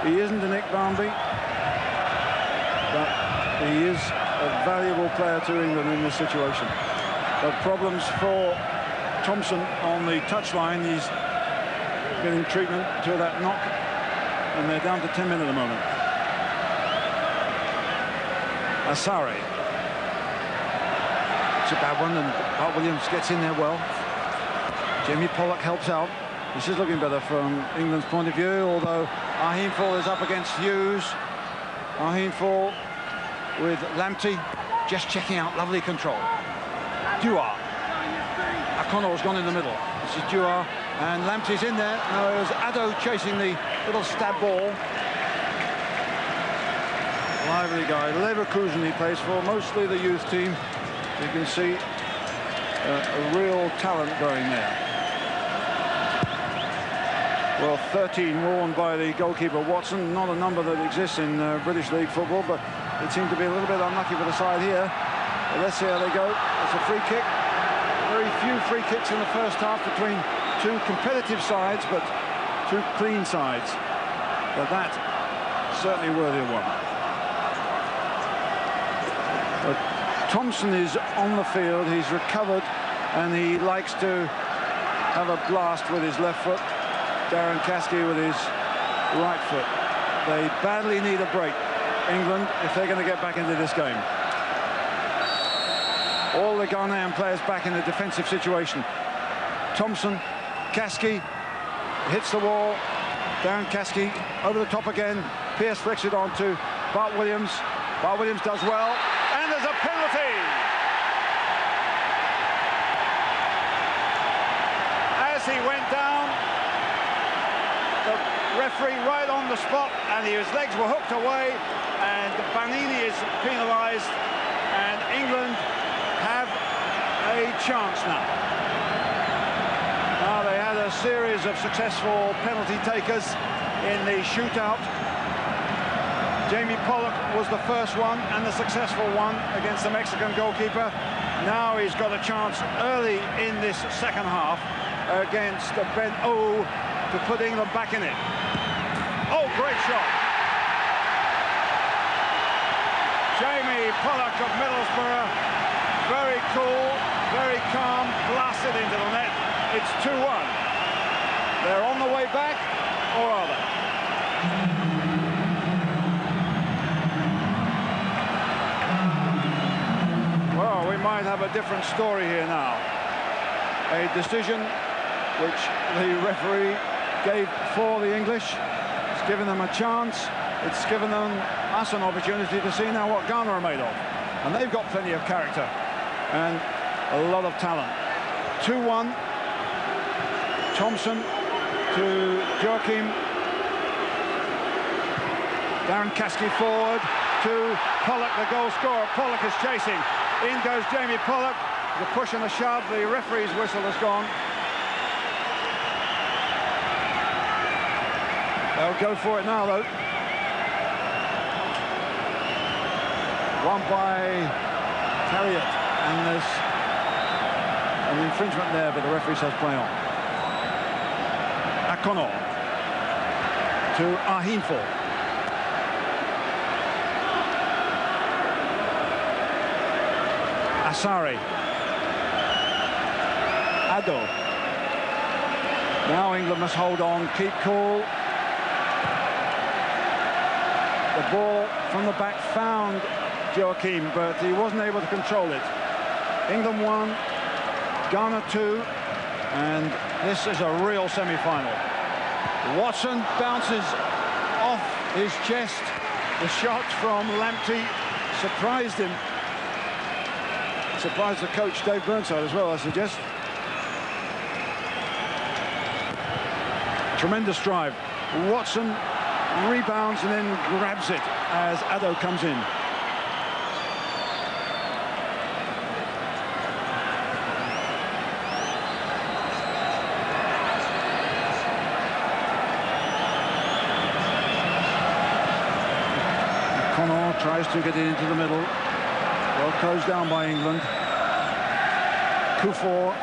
He isn't a Nick Barmby, but he is a valuable player to England in this situation. But problems for Thompson on the touchline. He's getting treatment to that knock, and they're down to 10 men at the moment. Asari. It's a bad one, and Bart Williams gets in there well. Jamie Pollock helps out. This is looking better from England's point of view, although Ahinful is up against Hughes. Ahinful with Lamptey, just checking out, lovely control. Dua. O'Connell's gone in the middle. This is Dua, and Lamptey's in there. Now it was Addo chasing the little stab ball. Lively guy. Leverkusen he plays for, mostly the youth team. You can see a real talent going there. Well, 13 worn by the goalkeeper Watson, not a number that exists in British League football, but it seemed to be a little bit unlucky for the side here. But let's see how they go. It's a free kick. Very few free kicks in the first half between two competitive sides, but two clean sides. But that certainly worthy of one. But Thompson is on the field. He's recovered, and he likes to have a blast with his left foot. Darren Caskey with his right foot. They badly need a break, England, if they're going to get back into this game. All the Ghanaian players back in a defensive situation. Thompson, Caskey hits the wall. Darren Caskey over the top again. Pearce flicks it on to Bart Williams. Bart Williams does well, and there's a penalty. As he went down, the referee right on the spot, and his legs were hooked away, and Banini is penalised, and England have a chance now. Now they had a series of successful penalty takers in the shootout. Jamie Pollock was the first one and the successful one against the Mexican goalkeeper. Now he's got a chance early in this second half against Ben O to put England back in it. Oh, great shot. Jamie Pollock of Middlesbrough, very cool, very calm, blasted into the net. It's 2-1. They're on the way back, or are they? Well, we might have a different story here now. A decision which the referee gave for the English. It's given them a chance. It's given us an opportunity to see now what Ghana are made of. And they've got plenty of character and a lot of talent. 2-1. Thompson to Joachim. Darren Caskey forward to Pollock, the goal scorer. Pollock is chasing. In goes Jamie Pollock. The push and the shove. The referee's whistle has gone. They'll go for it now, though. One by Harriet, and there's an infringement there, but the referee says play on. O'Connell to Ahinful. Asari. Addo. Now England must hold on, keep cool. The ball from the back found Joachim, but he wasn't able to control it. England 1, Ghana 2, and this is a real semi-final. Watson bounces off his chest. The shot from Lamptey surprised him. Surprised the coach, Dave Burnside, as well, I suggest. Tremendous drive. Watson rebounds and then grabs it. as Addo comes in. Connor tries to get it into the middle. Well closed down by England. Kufor.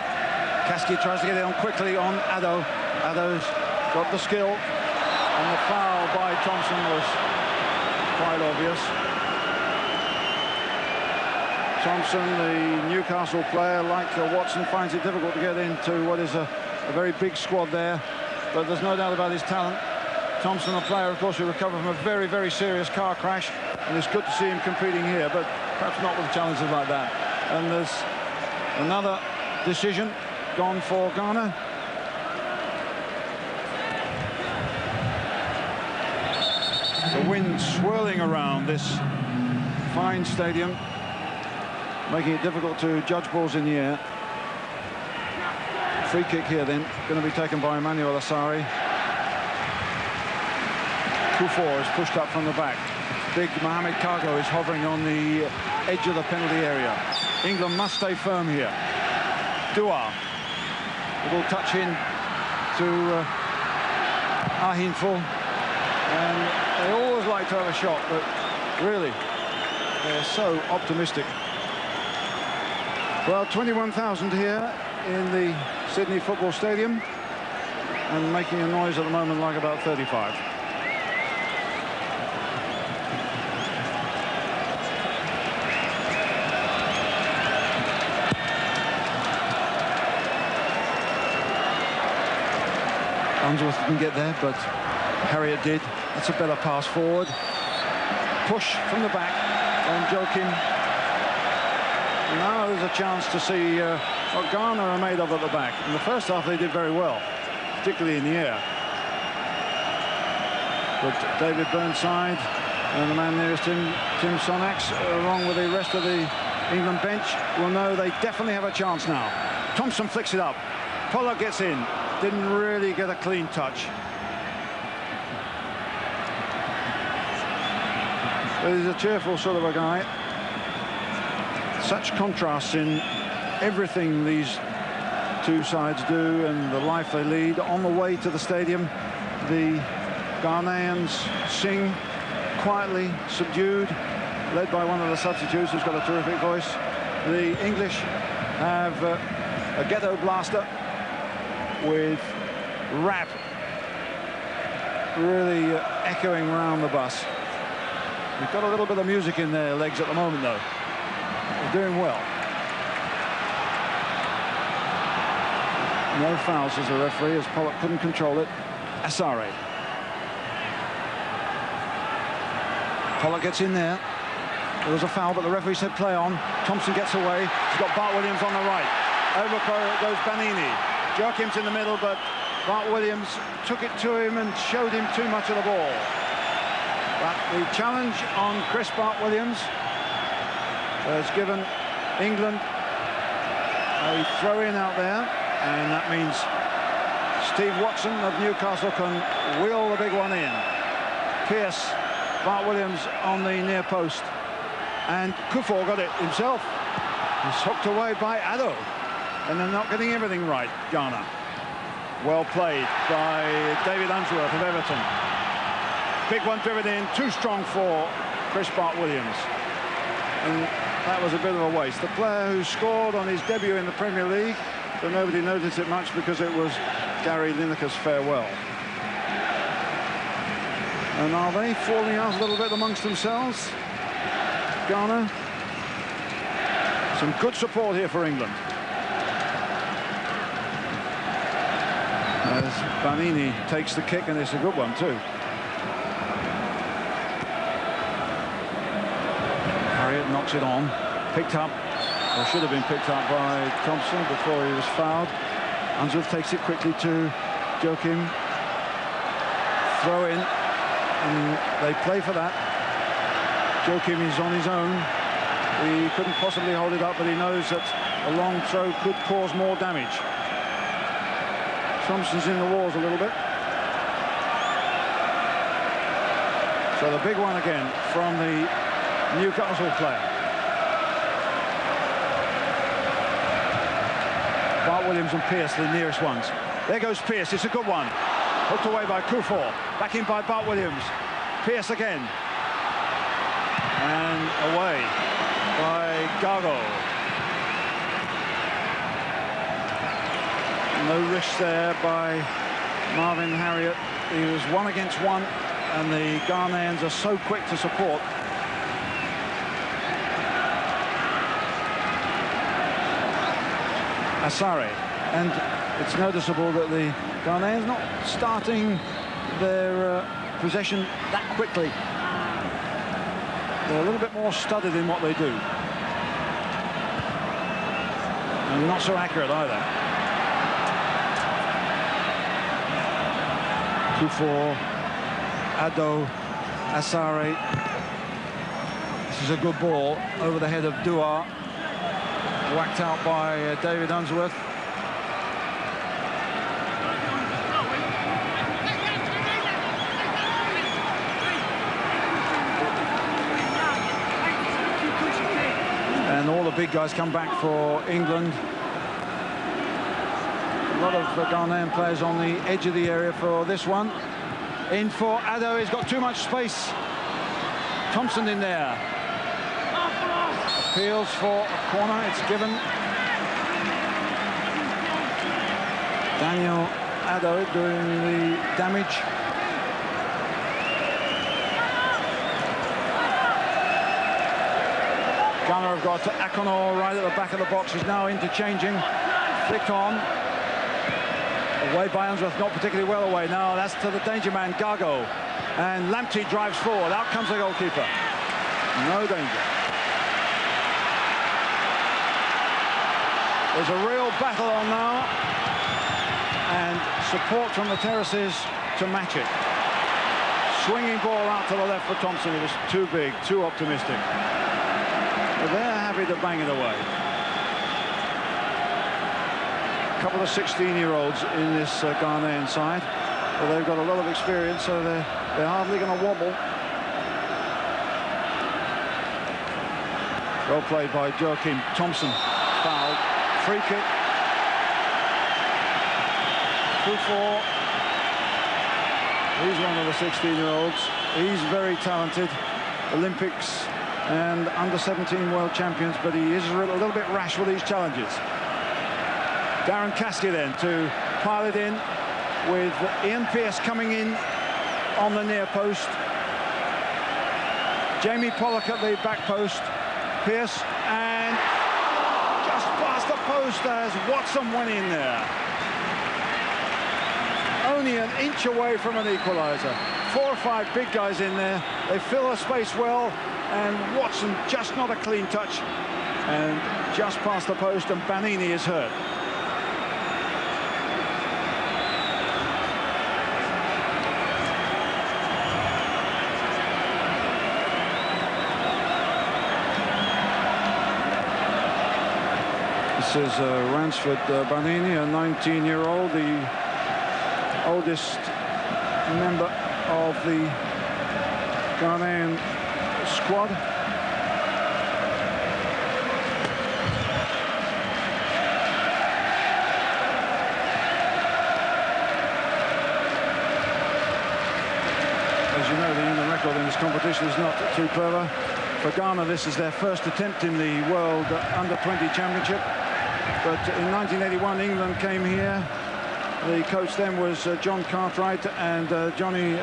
Kaski tries to get it on quickly on Addo. Addo's got the skill. And the foul by Thompson was quite obvious. Thompson, the Newcastle player, like Watson, finds it difficult to get into what is a very big squad there. But there's no doubt about his talent. Thompson, a player, of course, who recovered from a very, very serious car crash. And it's good to see him competing here, but perhaps not with challenges like that. And there's another decision gone for Ghana. The wind swirling around this fine stadium, making it difficult to judge balls in the air. Free kick here then, going to be taken by Emmanuel Asari. Kufor is pushed up from the back. Big Mohamed Cargo is hovering on the edge of the penalty area. England must stay firm here. Dua. A little touch in to Ahinful. And they always like to have a shot, but really, they're so optimistic. Well, 21,000 here in the Sydney Football Stadium, and making a noise at the moment like about 35. Unsworth didn't get there, but Harriott did. That's a better pass forward. Push from the back on Joachim. Now there's a chance to see what Ghana are made of at the back. In the first half they did very well, particularly in the air. But David Burnside and the man nearest him, Tim Sonax, along with the rest of the England bench, will know they definitely have a chance now. Thompson flicks it up. Pollock gets in. Didn't really get a clean touch. But he's a cheerful sort of a guy. Such contrasts in everything these two sides do and the life they lead. On the way to the stadium, the Ghanaians sing quietly, subdued, led by one of the substitutes who's got a terrific voice. The English have a ghetto blaster with rap really echoing around the bus. We've got a little bit of music in their legs at the moment, though. They're doing well. No foul, says the referee, as Pollock couldn't control it. Asare. Pollock gets in there. There was a foul, but the referee said play on. Thompson gets away. He's got Bart Williams on the right. Over goes Banini. Joachim's in the middle, but Bart Williams took it to him and showed him too much of the ball. But the challenge on Chris Bart Williams has given England a throw-in out there, and that means Steve Watson of Newcastle can wheel the big one in. Pearce, Bart Williams on the near post, and Kufor got it himself. He's hooked away by Addo. And they're not getting everything right, Ghana. Well played by David Unsworth of Everton. Big one driven in, too strong for Chris Bart Williams. And that was a bit of a waste. The player who scored on his debut in the Premier League, but nobody noticed it much because it was Gary Lineker's farewell. And are they falling out a little bit amongst themselves? Ghana. Some good support here for England. As Banini takes the kick, and it's a good one too. Harriott knocks it on, picked up, or should have been picked up by Thompson before he was fouled. Unsworth takes it quickly to Joachim. Throw in, and they play for that. Joachim is on his own. He couldn't possibly hold it up, but he knows that a long throw could cause more damage. Thompson's in the wars a little bit. So So the big one again from the Newcastle player. Bart Williams and Pearce, the nearest ones. There goes Pearce, it's a good one. Hooked away by Kufor, back in by Bart Williams. Pearce again. And away by Gargo. No risk there by Marvin Harriott. He was 1 against 1, and the Ghanaians are so quick to support. Asare, and it's noticeable that the Ghanaians not starting their possession that quickly. They're a little bit more studied in what they do, and not so accurate either. Kufor, Ado, Asare. This is a good ball over the head of Duar. Whacked out by David Unsworth. And all the big guys come back for England. A lot of Ghanaian players on the edge of the area for this one. In for Ado, he's got too much space. Thompson in there. Appeals for a corner, it's given. Daniel Ado doing the damage. Ghana have got Akonor right at the back of the box. He's now interchanging. Flicked on. Away by Unsworth, not particularly well away. Now that's to the danger man, Gargo. And Lamptey drives forward. Out comes the goalkeeper. No danger. There's a real battle on now, and support from the terraces to match it. Swinging ball out to the left for Thompson. It was too big, too optimistic. But they're happy to bang it away. A couple of 16-year-olds in this Ghanaian side. Well, they've got a lot of experience, so they're hardly going to wobble. Well played by Joachim Thompson. Fouled. Free kick. Kufor. He's one of the 16-year-olds. He's very talented. Olympics and under-17 world champions, but he is a little bit rash with these challenges. Darren Caskey then to pile it in, with Ian Pearce coming in on the near post. Jamie Pollock at the back post. Pearce, and just past the post as Watson went in there. Only an inch away from an equaliser. 4 or 5 big guys in there. They fill the space well, and Watson just not a clean touch. And just past the post, and Banini is hurt. This is Ransford Banini, a 19-year-old, the oldest member of the Ghanaian squad. As you know, the England record in this competition is not too clever. For Ghana, this is their first attempt in the World Under-20 Championship. But in 1981, England came here. The coach then was John Cartwright, and Danny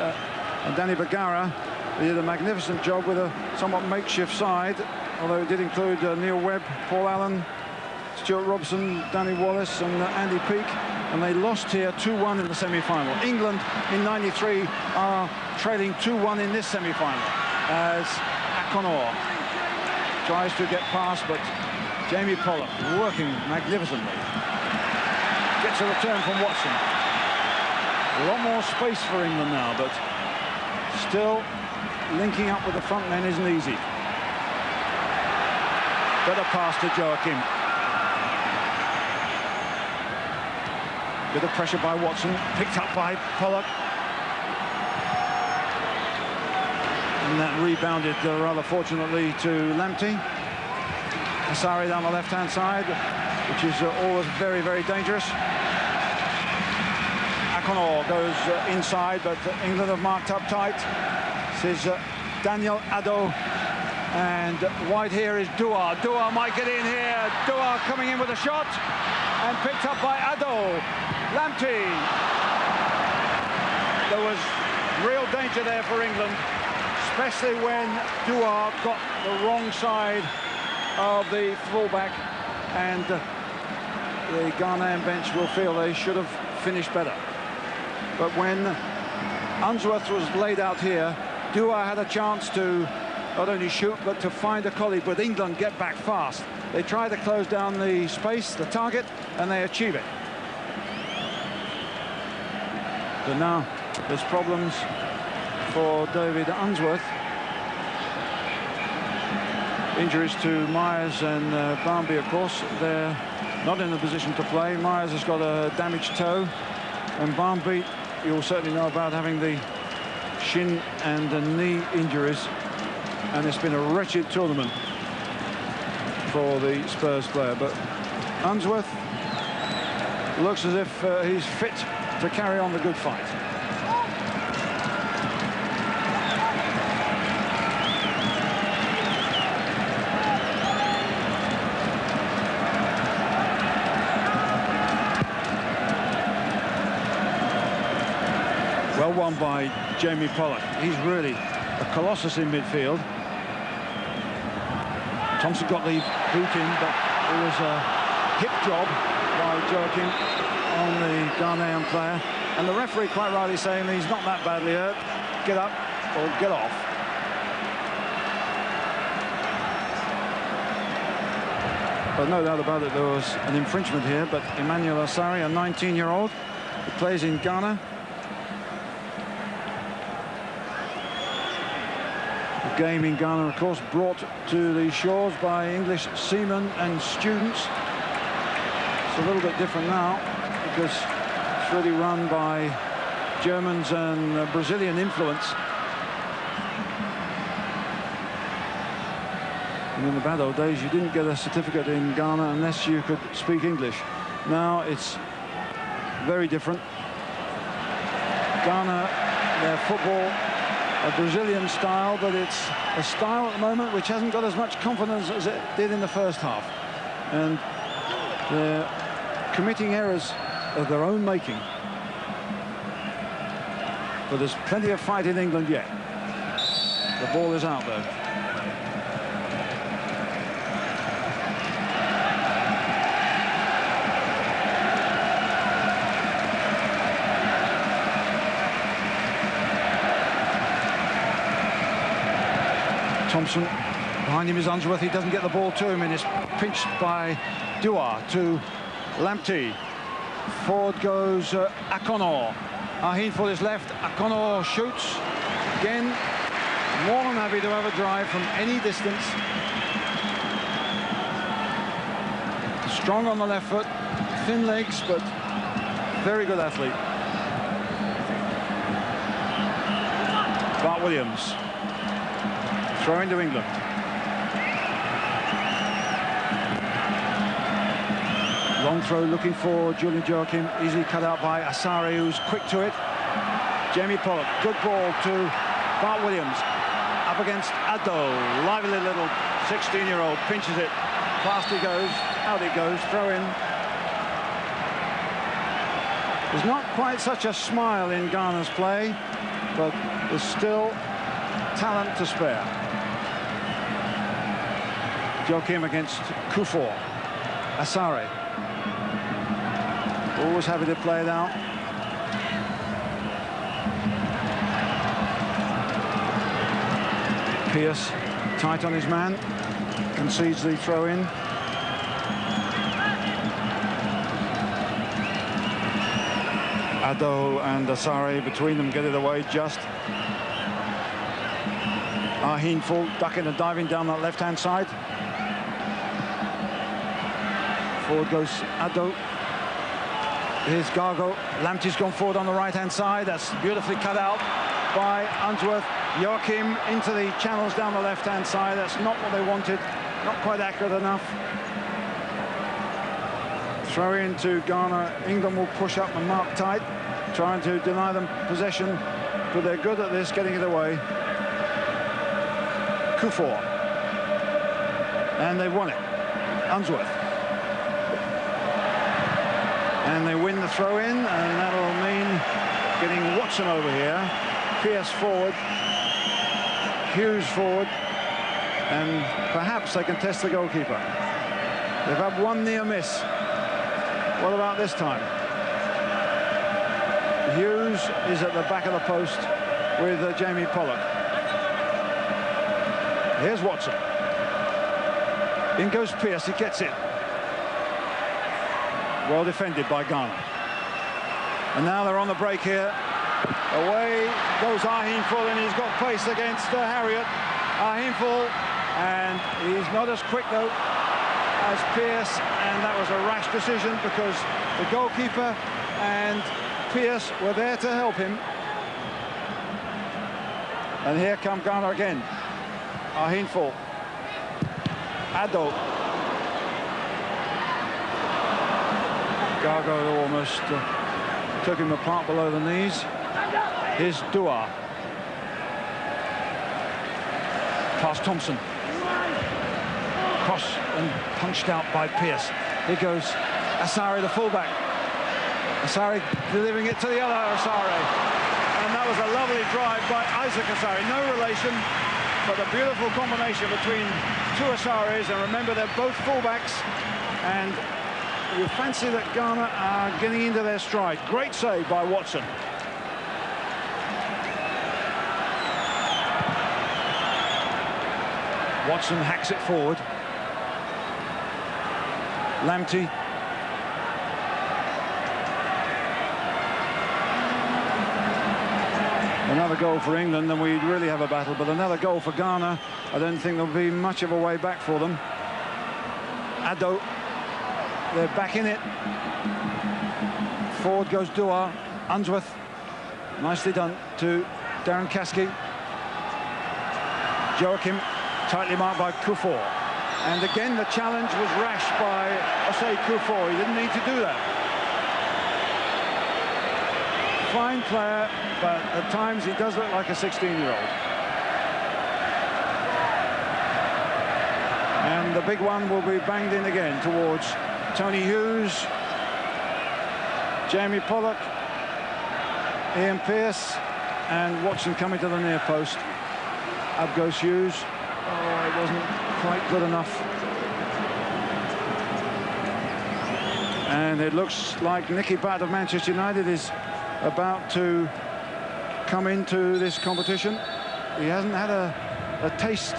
Bagara. They did a magnificent job with a somewhat makeshift side, although it did include Neil Webb, Paul Allen, Stuart Robson, Danny Wallace and Andy Peake. And they lost here 2-1 in the semi-final. England in 93 are trailing 2-1 in this semi-final as Akonor tries to get past, but Jamie Pollock working magnificently. Gets a return from Watson. A lot more space for England now, but still linking up with the front men isn't easy. Better pass to Joachim. Bit of pressure by Watson, picked up by Pollock. And that rebounded rather fortunately to Lamptey. Asari down the left-hand side, which is always very, very dangerous. Akonor goes inside, but England have marked up tight. This is Daniel Addo, and wide here is Dua. Dua might get in here. Dua coming in with a shot, and picked up by Addo. Lamptey. There was real danger there for England, especially when Dua got the wrong side of the fullback, and the Ghanaian bench will feel they should have finished better. But when Unsworth was laid out here, Dua had a chance to not only shoot, but to find a colleague. But England get back fast. They try to close down the space, the target, and they achieve it. But now there's problems for David Unsworth. Injuries to Myers and Barmby, of course. They're not in a position to play. Myers has got a damaged toe, and Barmby, you'll certainly know about having the shin and the knee injuries, and it's been a wretched tournament for the Spurs player. But Unsworth looks as if he's fit to carry on the good fight. Well won by Jamie Pollock. He's really a colossus in midfield. Thompson got the boot in, but it was a hip job by Joachim on the Ghanaian player. And the referee quite rightly saying he's not that badly hurt. Get up or get off. But no doubt about it, there was an infringement here. But Emmanuel Asari, a 19-year-old who plays in Ghana, game in Ghana, of course, brought to the shores by English seamen and students. It's a little bit different now because it's really run by Germans and Brazilian influence. And in the bad old days, you didn't get a certificate in Ghana unless you could speak English. Now it's very different. Ghana, their football, a Brazilian style, but it's a style at the moment which hasn't got as much confidence as it did in the first half. And they're committing errors of their own making. But there's plenty of fight in England yet. The ball is out, though. Thompson, behind him is Unsworth. He doesn't get the ball to him, and it's pinched by Dua to Lamptey. Forward goes Akonor. Ahinful is left. Akonor shoots again. More than happy to have a drive from any distance. Strong on the left foot, thin legs, but very good athlete. Bart Williams. Throw into England. Long throw looking for Julian Joachim. Easily cut out by Asari, who's quick to it. Jamie Pollock. Good ball to Bart Williams. Up against Addo. Lively little 16-year-old. Pinches it. Past he goes. Out it goes. Throw in. There's not quite such a smile in Ghana's play, but there's still talent to spare. Joachim against Kufor. Asari. Always happy to play it out. Pierce tight on his man. Concedes the throw in. Addo and Asari between them get it away just. Ahinful ducking and diving down that left-hand side. Forward goes Addo. Here's Gargo. Lamptey's gone forward on the right-hand side. That's beautifully cut out by Unsworth. Joachim into the channels down the left-hand side. That's not what they wanted. Not quite accurate enough. Throw into Ghana. England will push up and mark tight, trying to deny them possession, but they're good at this, getting it away. Kufor. And they've won it. Unsworth. And they win the throw-in, and that'll mean getting Watson over here. Pearce forward. Hughes forward. And perhaps they can test the goalkeeper. They've had one near miss. What about this time? Hughes is at the back of the post with Jamie Pollock. Here's Watson. In goes Pearce, he gets it. Well defended by Ghana. And now they're on the break here. Away goes Ahinful, and he's got pace against Harriott. Ahinful, and he's not as quick though as Pearce, and that was a rash decision because the goalkeeper and Pearce were there to help him. And here come Ghana again. Ahinful. Addo. Gargo almost took him apart below the knees. Here's Dua. Past Thompson. Cross and punched out by Pearce. Here goes Asari, the fullback. Asari delivering it to the other Asari. And that was a lovely drive by Isaac Asari. No relation, but a beautiful combination between two Asaris. And remember, they're both fullbacks. And you fancy that Ghana are getting into their stride. Great save by Watson. Watson hacks it forward. Lamptey. Another goal for England, and we'd really have a battle, but another goal for Ghana. I don't think there'll be much of a way back for them. Addo. They're back in it. Forward goes Dua. Unsworth. Nicely done to Darren Caskey. Joachim, tightly marked by Kufor. And again, the challenge was rash by Osei Kufor. He didn't need to do that. Fine player, but at times he does look like a 16-year-old. And the big one will be banged in again towards Tony Hughes, Jamie Pollock, Ian Pearce, and Watson coming to the near post. Up goes Hughes. Oh, it wasn't quite good enough. And it looks like Nicky Butt of Manchester United is about to come into this competition. He hasn't had a taste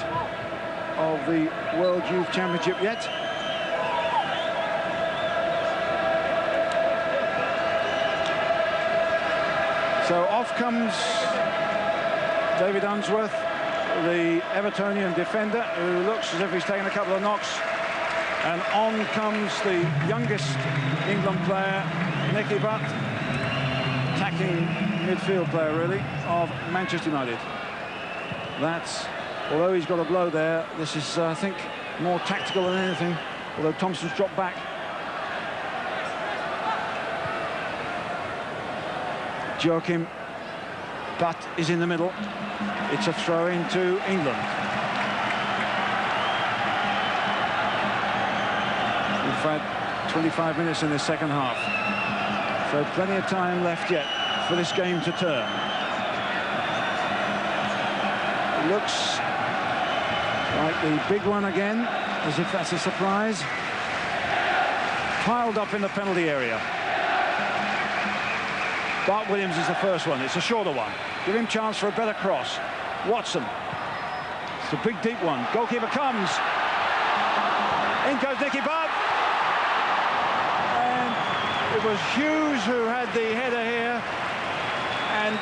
of the World Youth Championship yet. So off comes David Unsworth, the Evertonian defender, who looks as if he's taken a couple of knocks. And on comes the youngest England player, Nicky Butt, attacking midfield player, really, of Manchester United. That's, although he's got a blow there, this is, I think, more tactical than anything, although Thompson's dropped back. Joachim, Butt is in the middle. It's a throw into England. We've had 25 minutes in the second half. So plenty of time left yet for this game to turn. It looks like the big one again, as if that's a surprise. Piled up in the penalty area. Bart Williams is the first one. It's a shorter one. Give him chance for a better cross. Watson. It's a big, deep one. Goalkeeper comes. In goes Nicky Butt. And it was Hughes who had the header here. And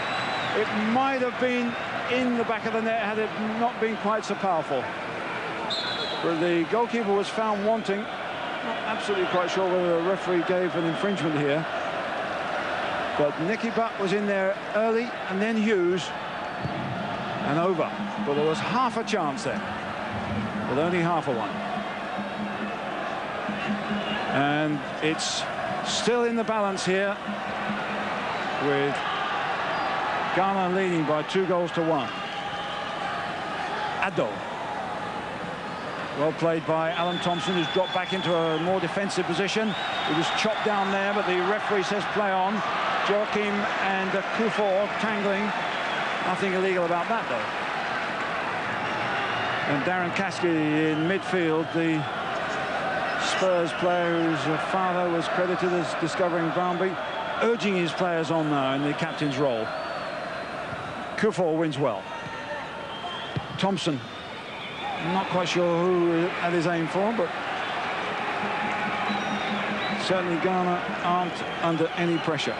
it might have been in the back of the net had it not been quite so powerful. But the goalkeeper was found wanting. Not absolutely quite sure whether the referee gave an infringement here. But Nicky Butt was in there early, and then Hughes, and over. But there was half a chance there, but only half a one. And it's still in the balance here, with Ghana leading by 2-1. Addo. Well played by Alan Thompson, who's dropped back into a more defensive position. He was chopped down there, but the referee says play on. Joachim and Kufor tangling. Nothing illegal about that, though. And Darren Caskey in midfield, the Spurs player whose father was credited as discovering Barnby, urging his players on now in the captain's role. Kufor wins well. Thompson, not quite sure who had his aim for, but certainly Ghana aren't under any pressure.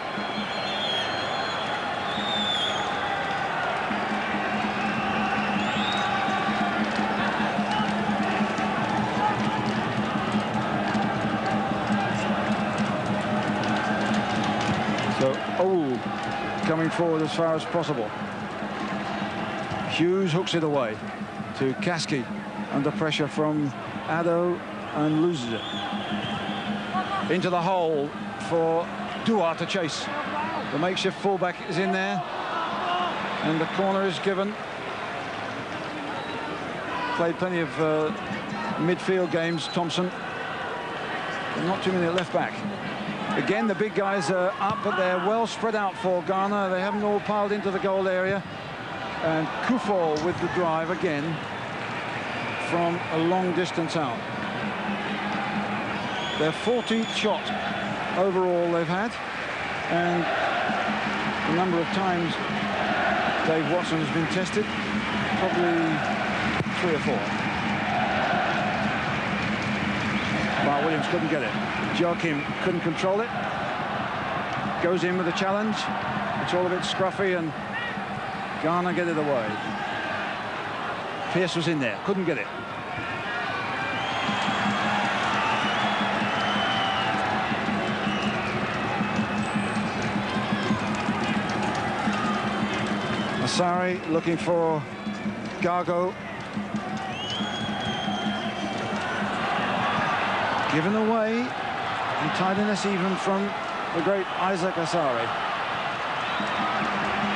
So, coming forward as far as possible. Hughes hooks it away to Caskey, under pressure from Addo, and loses it. Into the hole for Dua to chase. The makeshift fullback is in there, and the corner is given. Played plenty of midfield games, Thompson. But not too many at left back. Again, the big guys are up, but they're well spread out for Ghana. They haven't all piled into the goal area. And Kufor with the drive again from a long distance out. Their 14th shot overall they've had, and the number of times Dave Watson has been tested, probably 3 or 4. But Williams couldn't get it. Joachim couldn't control it. Goes in with a challenge. It's all a bit scruffy, and Ghana get it away. Pearce was in there, couldn't get it. Asari looking for Gargo. Given away, and tidiness even from the great Isaac Asari.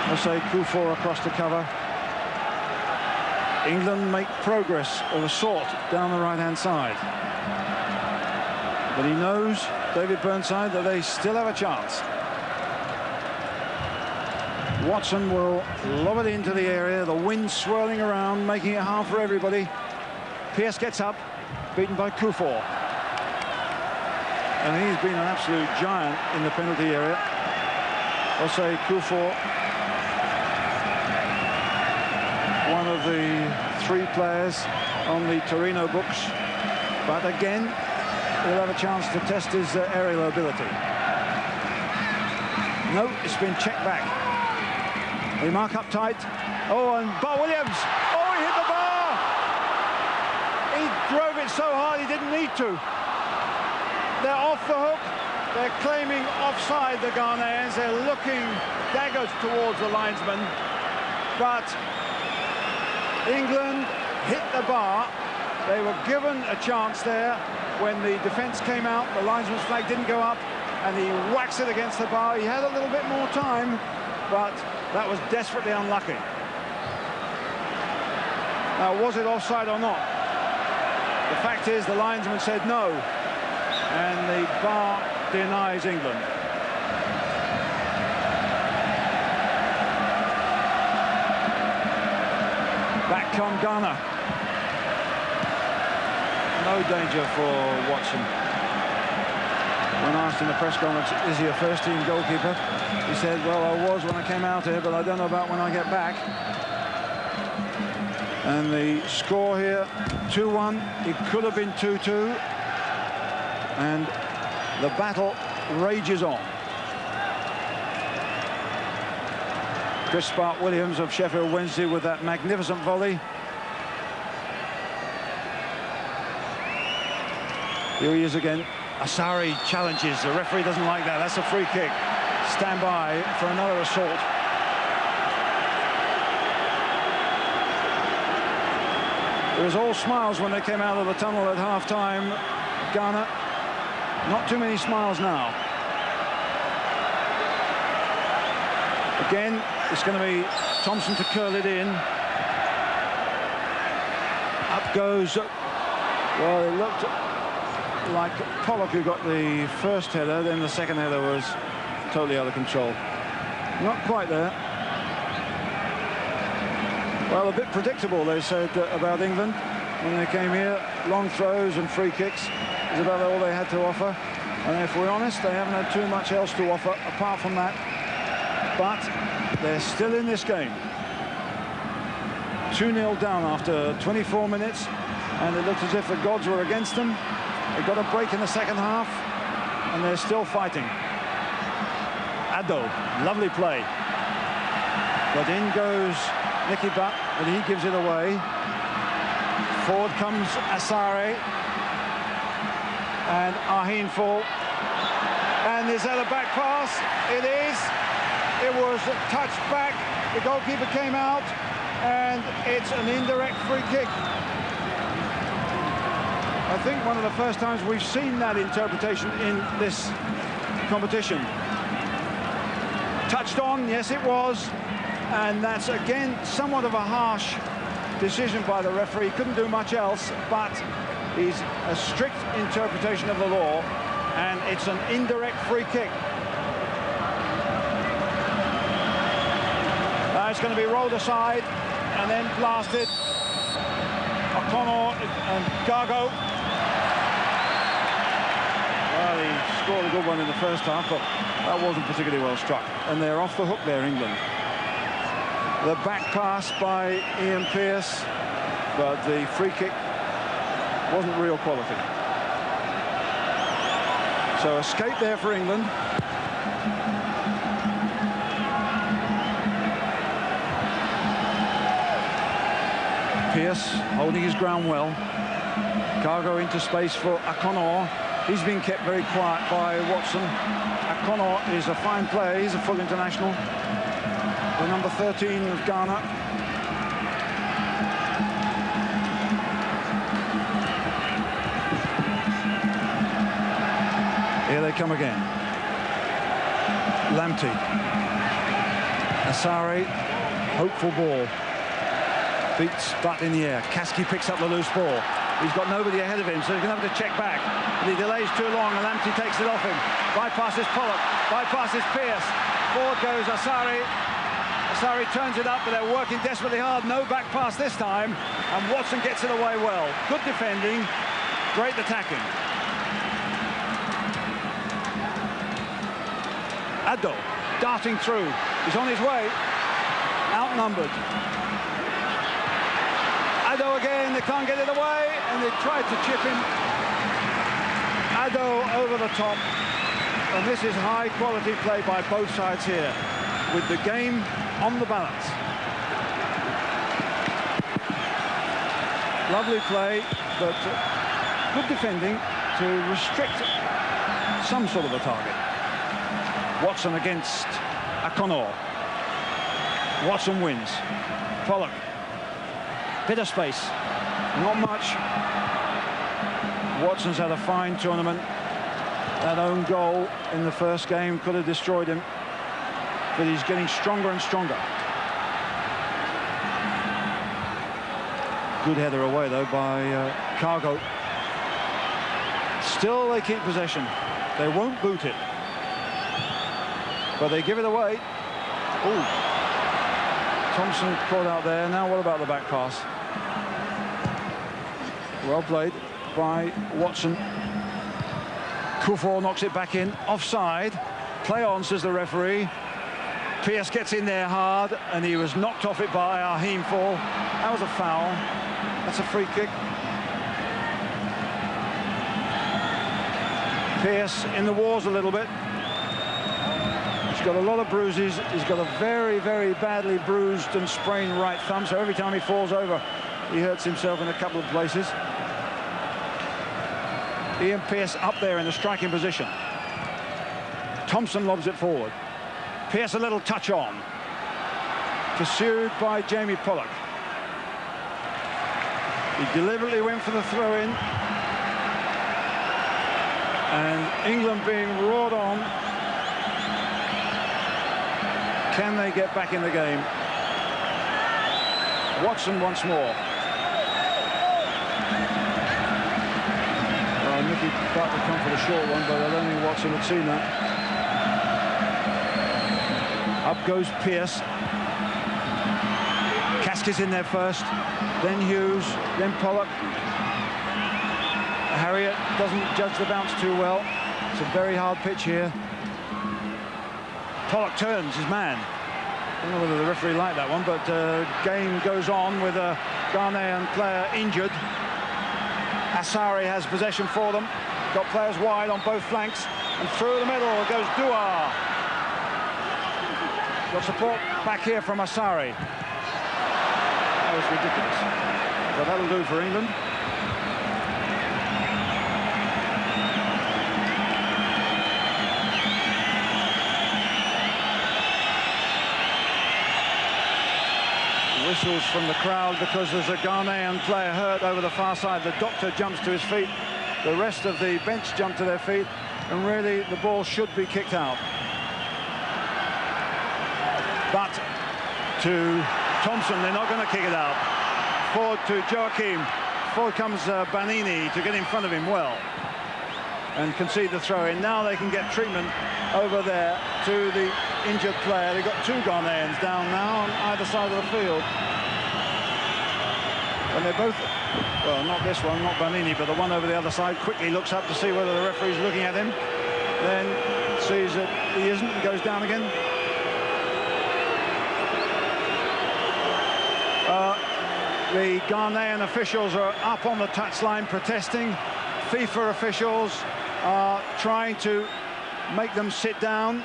Jose Kufor across the cover. England make progress of a sort down the right-hand side. But he knows, David Burnside, that they still have a chance. Watson will lob it into the area, the wind swirling around, making it hard for everybody. Pearce gets up, beaten by Kufor. And he's been an absolute giant in the penalty area. Jose Kufor, one of the 3 players on the Torino books, but again he'll have a chance to test his aerial ability. No, it's been checked back. They mark up tight. Oh, and Bar Williams, oh, he hit the bar. He drove it so hard he didn't need to. They're off the hook. They're claiming offside, the Ghanaians. They're looking daggers towards the linesman, but England hit the bar. They were given a chance there when the defence came out. The linesman's flag didn't go up, and he whacks it against the bar. He had a little bit more time, but that was desperately unlucky. Now, was it offside or not? The fact is, the linesman said no, and the bar denies England. Back come Ghana. No danger for Watson. When asked in the press conference, is he a first-team goalkeeper? He said, well, I was when I came out here, but I don't know about when I get back. And the score here, 2-1. It could have been 2-2. And the battle rages on. Chris Spark-Williams of Sheffield Wednesday with that magnificent volley. Here he is again. Asari challenges. The referee doesn't like that. That's a free kick. stand by for another assault. It was all smiles when they came out of the tunnel at half-time. Ghana, not too many smiles now. Again, it's going to be Thompson to curl it in. Up goes, well, it looked like Pollock who got the first header, then the second header was totally out of control. Not quite there. Well, a bit predictable, they said, about England when they came here. Long throws and free kicks is about all they had to offer. And if we're honest, they haven't had too much else to offer apart from that. But they're still in this game. 2-0 down after 24 minutes. And it looked as if the gods were against them. They got a break in the second half. And they're still fighting. Addo, lovely play. But in goes Nicky Butt, but he gives it away. Forward comes Asare. And Ahinful. And is that a back pass? It is. It was touched back. The goalkeeper came out. And it's an indirect free kick. I think one of the first times we've seen that interpretation in this competition. Touched on, yes it was. And that's, again, somewhat of a harsh decision by the referee. He couldn't do much else, but he's a strict interpretation of the law, and it's an indirect free kick. It's going to be rolled aside and then blasted. O'Connor and Gargo. Well, he scored a good one in the first half, but that wasn't particularly well struck. And they're off the hook there, England. The back pass by Ian Pearce, but the free kick wasn't real quality. So escape there for England. Pearce holding his ground well. Cargo into space for O'Connor. He's been kept very quiet by Watson. O'Connor is a fine player. He's a full international. The number 13 of Ghana. Here they come again. Lamptey. Asare, hopeful ball. Beats Butt in the air. Kasky picks up the loose ball. He's got nobody ahead of him, so he's going to have to check back. And he delays too long, and Lamptey takes it off him. Bypasses Pollock, bypasses Pearce. Forward goes Asare. Asare turns it up, but they're working desperately hard. No back pass this time, and Watson gets it away well. Good defending, great attacking. Addo darting through. He's on his way. Outnumbered. Addo again, they can't get it away, and they tried to chip him. Addo over the top. And this is high quality play by both sides here, with the game on the balance. Lovely play, but good defending to restrict some sort of a target. Watson against O'Connor. Watson wins. Pollock. Bit of space. Not much. Watson's had a fine tournament. That own goal in the first game could have destroyed him. But he's getting stronger and stronger. Good header away, though, by Cargo. Still, they keep possession. They won't boot it. But they give it away. Ooh. Thompson caught out there. Now what about the back pass? Well played by Watson. Kufuor knocks it back in. Offside. Play on, says the referee. Pearce gets in there hard, and he was knocked off it by Ahinful. That was a foul. That's a free kick. Pearce in the wars a little bit. He's got a lot of bruises. He's got a very, very badly bruised and sprained right thumb, so every time he falls over, he hurts himself in a couple of places. Ian Pearce up there in the striking position. Thompson lobs it forward. Pearce a little touch on. Pursued by Jamie Pollock. He deliberately went for the throw-in. And England being roared on. Can they get back in the game? Watson once more. Well, Nicky thought to come for the short one, but I don't think Watson had seen that. Up goes Pearce. Caskey's in there first, then Hughes, then Pollock. Harriott doesn't judge the bounce too well. It's a very hard pitch here. Pollock turns his man. I don't know whether the referee liked that one, but game goes on with a Ghanaian player injured. Asari has possession for them. Got players wide on both flanks, and through the middle goes Dua. Got support back here from Asari. That was ridiculous. But that'll do for England. Whistles from the crowd because there's a Ghanaian player hurt over the far side. The doctor jumps to his feet. The rest of the bench jump to their feet. And really, the ball should be kicked out. But to Thompson, they're not going to kick it out. Forward to Joachim. Forward comes Banini to get in front of him well. And concede the throw-in. Now they can get treatment over there to the injured player. They've got two Ghanaians down now on either side of the field. And they're both, well, not this one, not Banini, but the one over the other side quickly looks up to see whether the referee's looking at him. Then sees that he isn't and goes down again. The Ghanaian officials are up on the touchline protesting. FIFA officials are trying to make them sit down.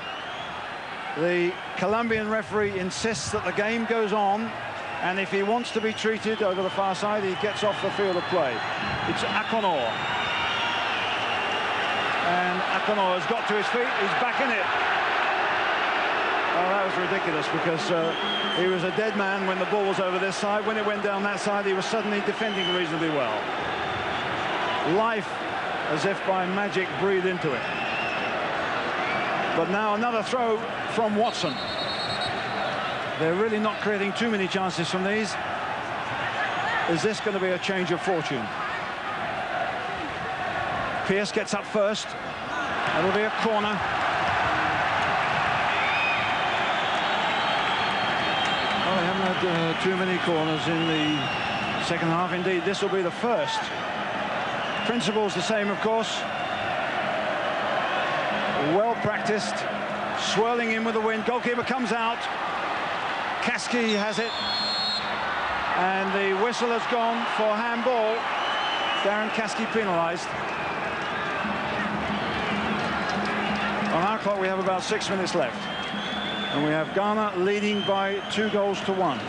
The Colombian referee insists that the game goes on, and if he wants to be treated over the far side, he gets off the field of play. It's Akonor. And Akonor has got to his feet. He's back in it. Oh, that was ridiculous, because he was a dead man when the ball was over this side. When it went down that side, he was suddenly defending reasonably well. Life, as if by magic, breathed into it. But now another throw from Watson. They're really not creating too many chances from these. Is this going to be a change of fortune? Pearce gets up first. That'll be a corner. Well, they haven't had too many corners in the second half. Indeed, this will be the first. Principle's the same, of course. Well practiced. Swirling in with the wind. Goalkeeper comes out. Caskey has it. And the whistle has gone for handball. Darren Caskey penalised. On our clock, we have about 6 minutes left. And we have Ghana leading by 2-1.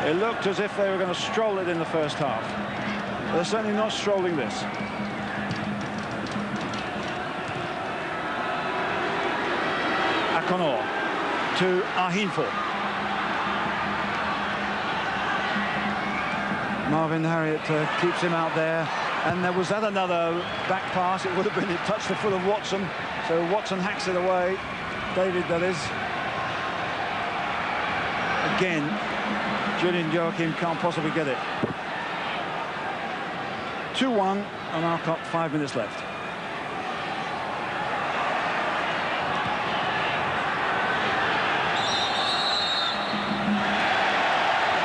It looked as if they were going to stroll it in the first half. They're certainly not strolling this. Akonor to Ahinfo. Marvin Harriott keeps him out there. And there was that another back pass. It would have been, it touched the foot of Watson. So Watson hacks it away. David, that is. Again, Julian Joachim can't possibly get it. 2-1 on our clock, 5 minutes left.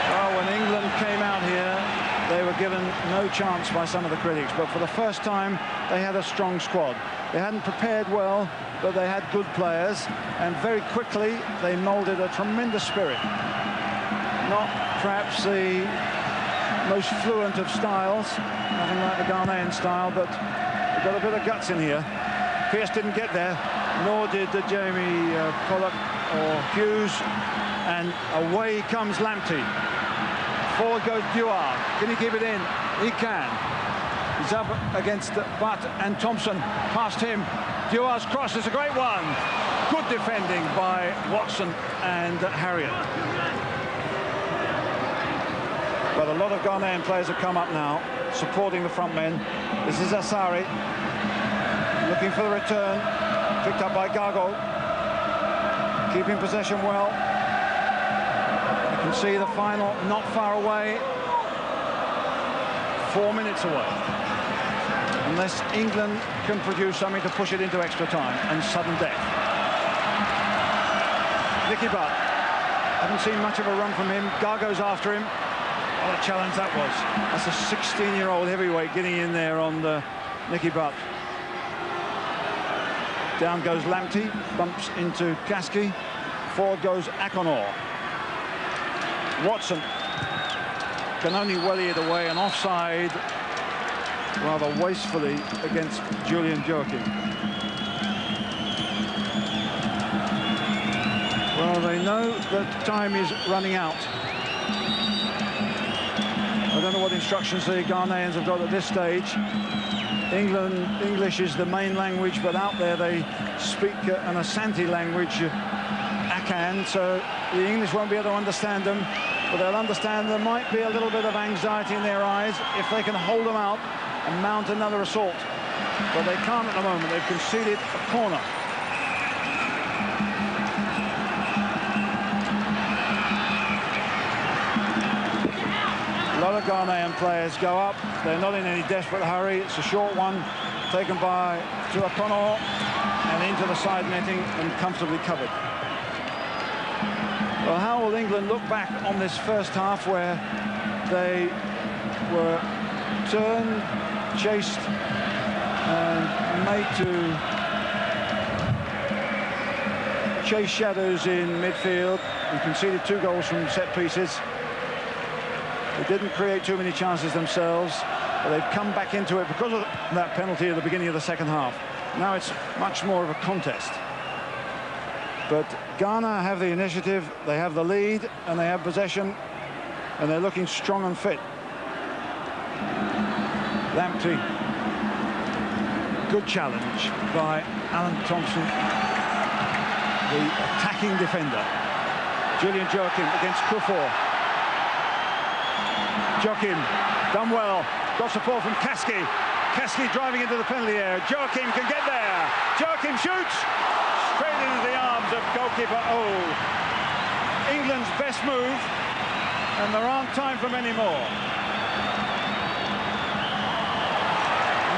Well, when England came out here, they were given no chance by some of the critics, but for the first time, they had a strong squad. They hadn't prepared well, but they had good players, and very quickly they moulded a tremendous spirit. Not perhaps the most fluent of styles, nothing like the Ghanaian style, but they've got a bit of guts in here. Pearce didn't get there, nor did Jamie Pollock or Hughes, and away comes Lamptey. Forward goes Dua. Can he keep it in? He can. He's up against Butt and Thompson. Past him. Dua's cross is a great one. Good defending by Watson and Harriott. But a lot of Ghanaian players have come up now, supporting the front men. This is Asari, looking for the return, picked up by Gago, keeping possession well. You can see the final not far away, 4 minutes away. Unless England can produce something to push it into extra time and sudden death. Nicky Butt, haven't seen much of a run from him. Gago's after him. What a challenge that was. That's a 16-year-old heavyweight getting in there on Nicky Butt. Down goes Lamptey, bumps into Kasky. Forward goes Akonor. Watson can only welly it away, and offside rather wastefully against Julian Joachim. Well, they know that time is running out. I don't know what instructions the Ghanaians have got at this stage. English is the main language, but out there they speak an Asante language, Akan, so the English won't be able to understand them, but they'll understand there might be a little bit of anxiety in their eyes if they can hold them out and mount another assault. But they can't at the moment. They've conceded a corner. A lot of Ghanaian players go up. They're not in any desperate hurry. It's a short one taken by Tuakono and into the side netting and comfortably covered. Well, how will England look back on this first half where they were turned, chased and made to chase shadows in midfield and conceded 2 goals from set pieces? They didn't create too many chances themselves, but they've come back into it because of that penalty at the beginning of the second half. Now it's much more of a contest. But Ghana have the initiative, they have the lead, and they have possession, and they're looking strong and fit. Lamptey. Good challenge by Alan Thompson, the attacking defender. Julian Joachim against Kufor. Joachim, done well, got support from Kasky. Kasky driving into the penalty area. Joachim can get there. Joachim shoots straight into the arms of goalkeeper O. England's best move, and there aren't time for many more.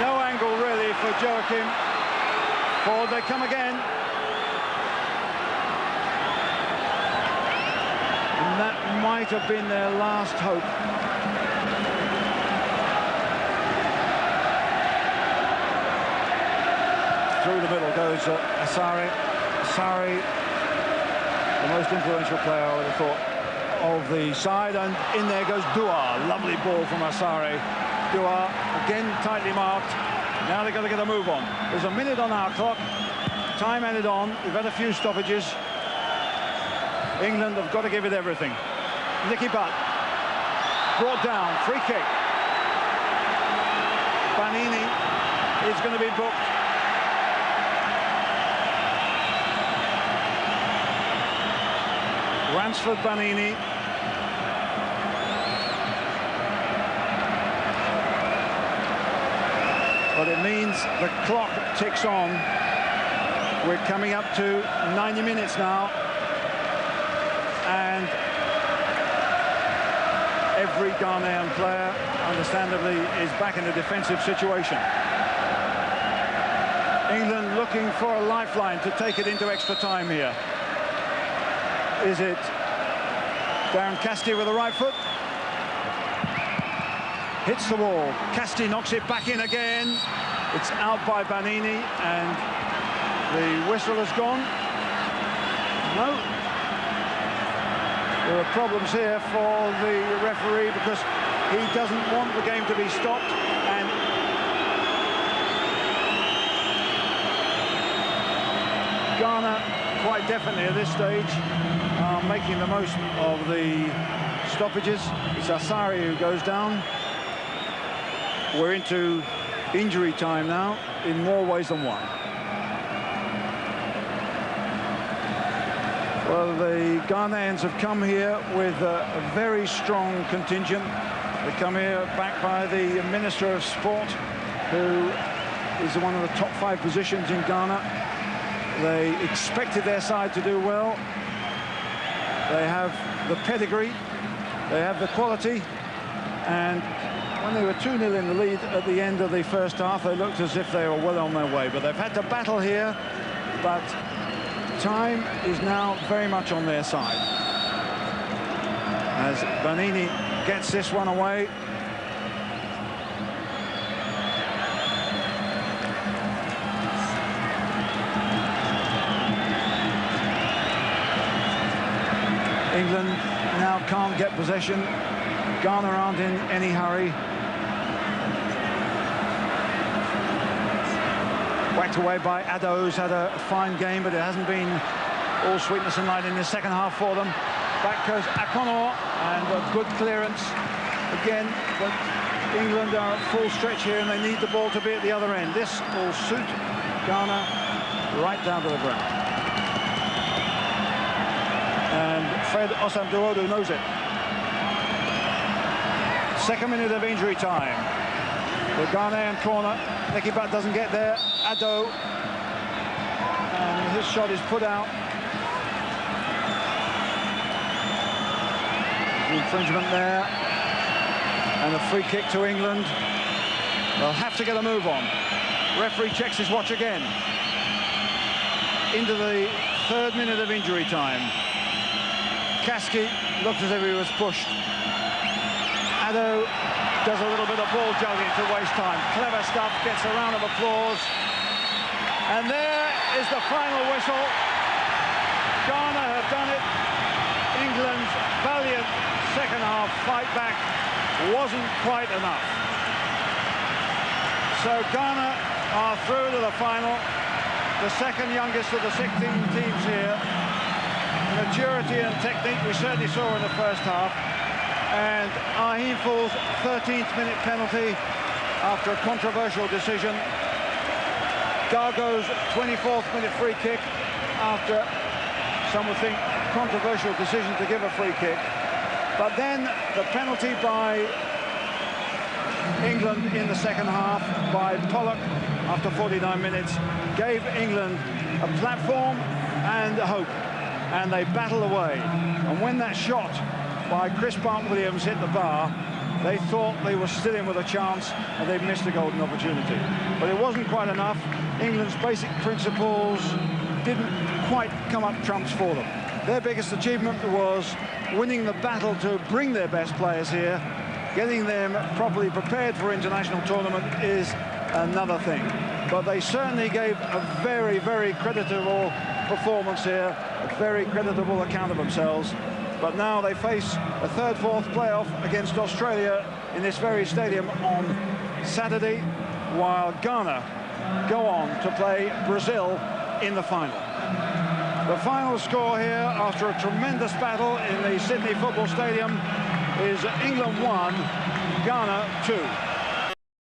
No angle really for Joachim. Forward they come again. And that might have been their last hope. Through the middle goes Asari. Asari, the most influential player, I would have thought, of the side. And in there goes Dua. Lovely ball from Asari. Dua, again tightly marked. Now they've got to get a move on. There's a minute on our clock. Time added on. We've had a few stoppages. England have got to give it everything. Nicky Butt. Brought down. Free kick. Banini is going to be booked. Ransford Banini. But it means the clock ticks on. We're coming up to 90 minutes now. And every Ghanaian player, understandably, is back in a defensive situation. England looking for a lifeline to take it into extra time here. Is it Darren Kasky with the right foot? Hits the wall. Kasky knocks it back in again. It's out by Banini, and the whistle has gone. No. There are problems here for the referee because he doesn't want the game to be stopped, and Ghana quite definitely at this stage are making the most of the stoppages. It's Asari who goes down. We're into injury time now in more ways than one. Well, the Ghanaians have come here with a very strong contingent. They come here backed by the Minister of Sport, who is one of the top 5 positions in Ghana. They expected their side to do well. They have the pedigree, they have the quality, and when they were 2-0 in the lead at the end of the first half, they looked as if they were well on their way. But they've had to battle here, but time is now very much on their side. As Banini gets this one away. England now can't get possession. Ghana aren't in any hurry. Whacked away by Addo, who's had a fine game, but it hasn't been all sweetness and light in the second half for them. Back goes Akonor, and a good clearance again, but England are at full stretch here, and they need the ball to be at the other end. This will suit Ghana right down to the ground. And Fred Osamduodu knows it. Second minute of injury time. The Ghanaian corner. Nicky Butt doesn't get there. Addo. And his shot is put out. Infringement there. And a free kick to England. They'll have to get a move on. Referee checks his watch again. Into the 3rd minute of injury time. Kaski looked as if he was pushed. Addo does a little bit of ball jogging to waste time. Clever stuff, gets a round of applause. And there is the final whistle. Ghana have done it. England's valiant second half fight back wasn't quite enough. So Ghana are through to the final. The second youngest of the 16 teams here. Maturity and technique we certainly saw in the first half. And Ahimful's 13th minute penalty after a controversial decision. Gargo's 24th minute free kick after some would think controversial decision to give a free kick. But then the penalty by England in the second half by Pollock after 49 minutes gave England a platform and a hope. And they battle away. And when that shot by Chris Park-Williams hit the bar, they thought they were still in with a chance, and they missed a golden opportunity. But it wasn't quite enough. England's basic principles didn't quite come up trumps for them. Their biggest achievement was winning the battle to bring their best players here. Getting them properly prepared for international tournament is another thing. But they certainly gave a very, very creditable performance here, a very creditable account of themselves. But now they face a 3rd, 4th playoff against Australia in this very stadium on Saturday, while Ghana go on to play Brazil in the final. The final score here, after a tremendous battle in the Sydney Football Stadium, is England 1, Ghana 2.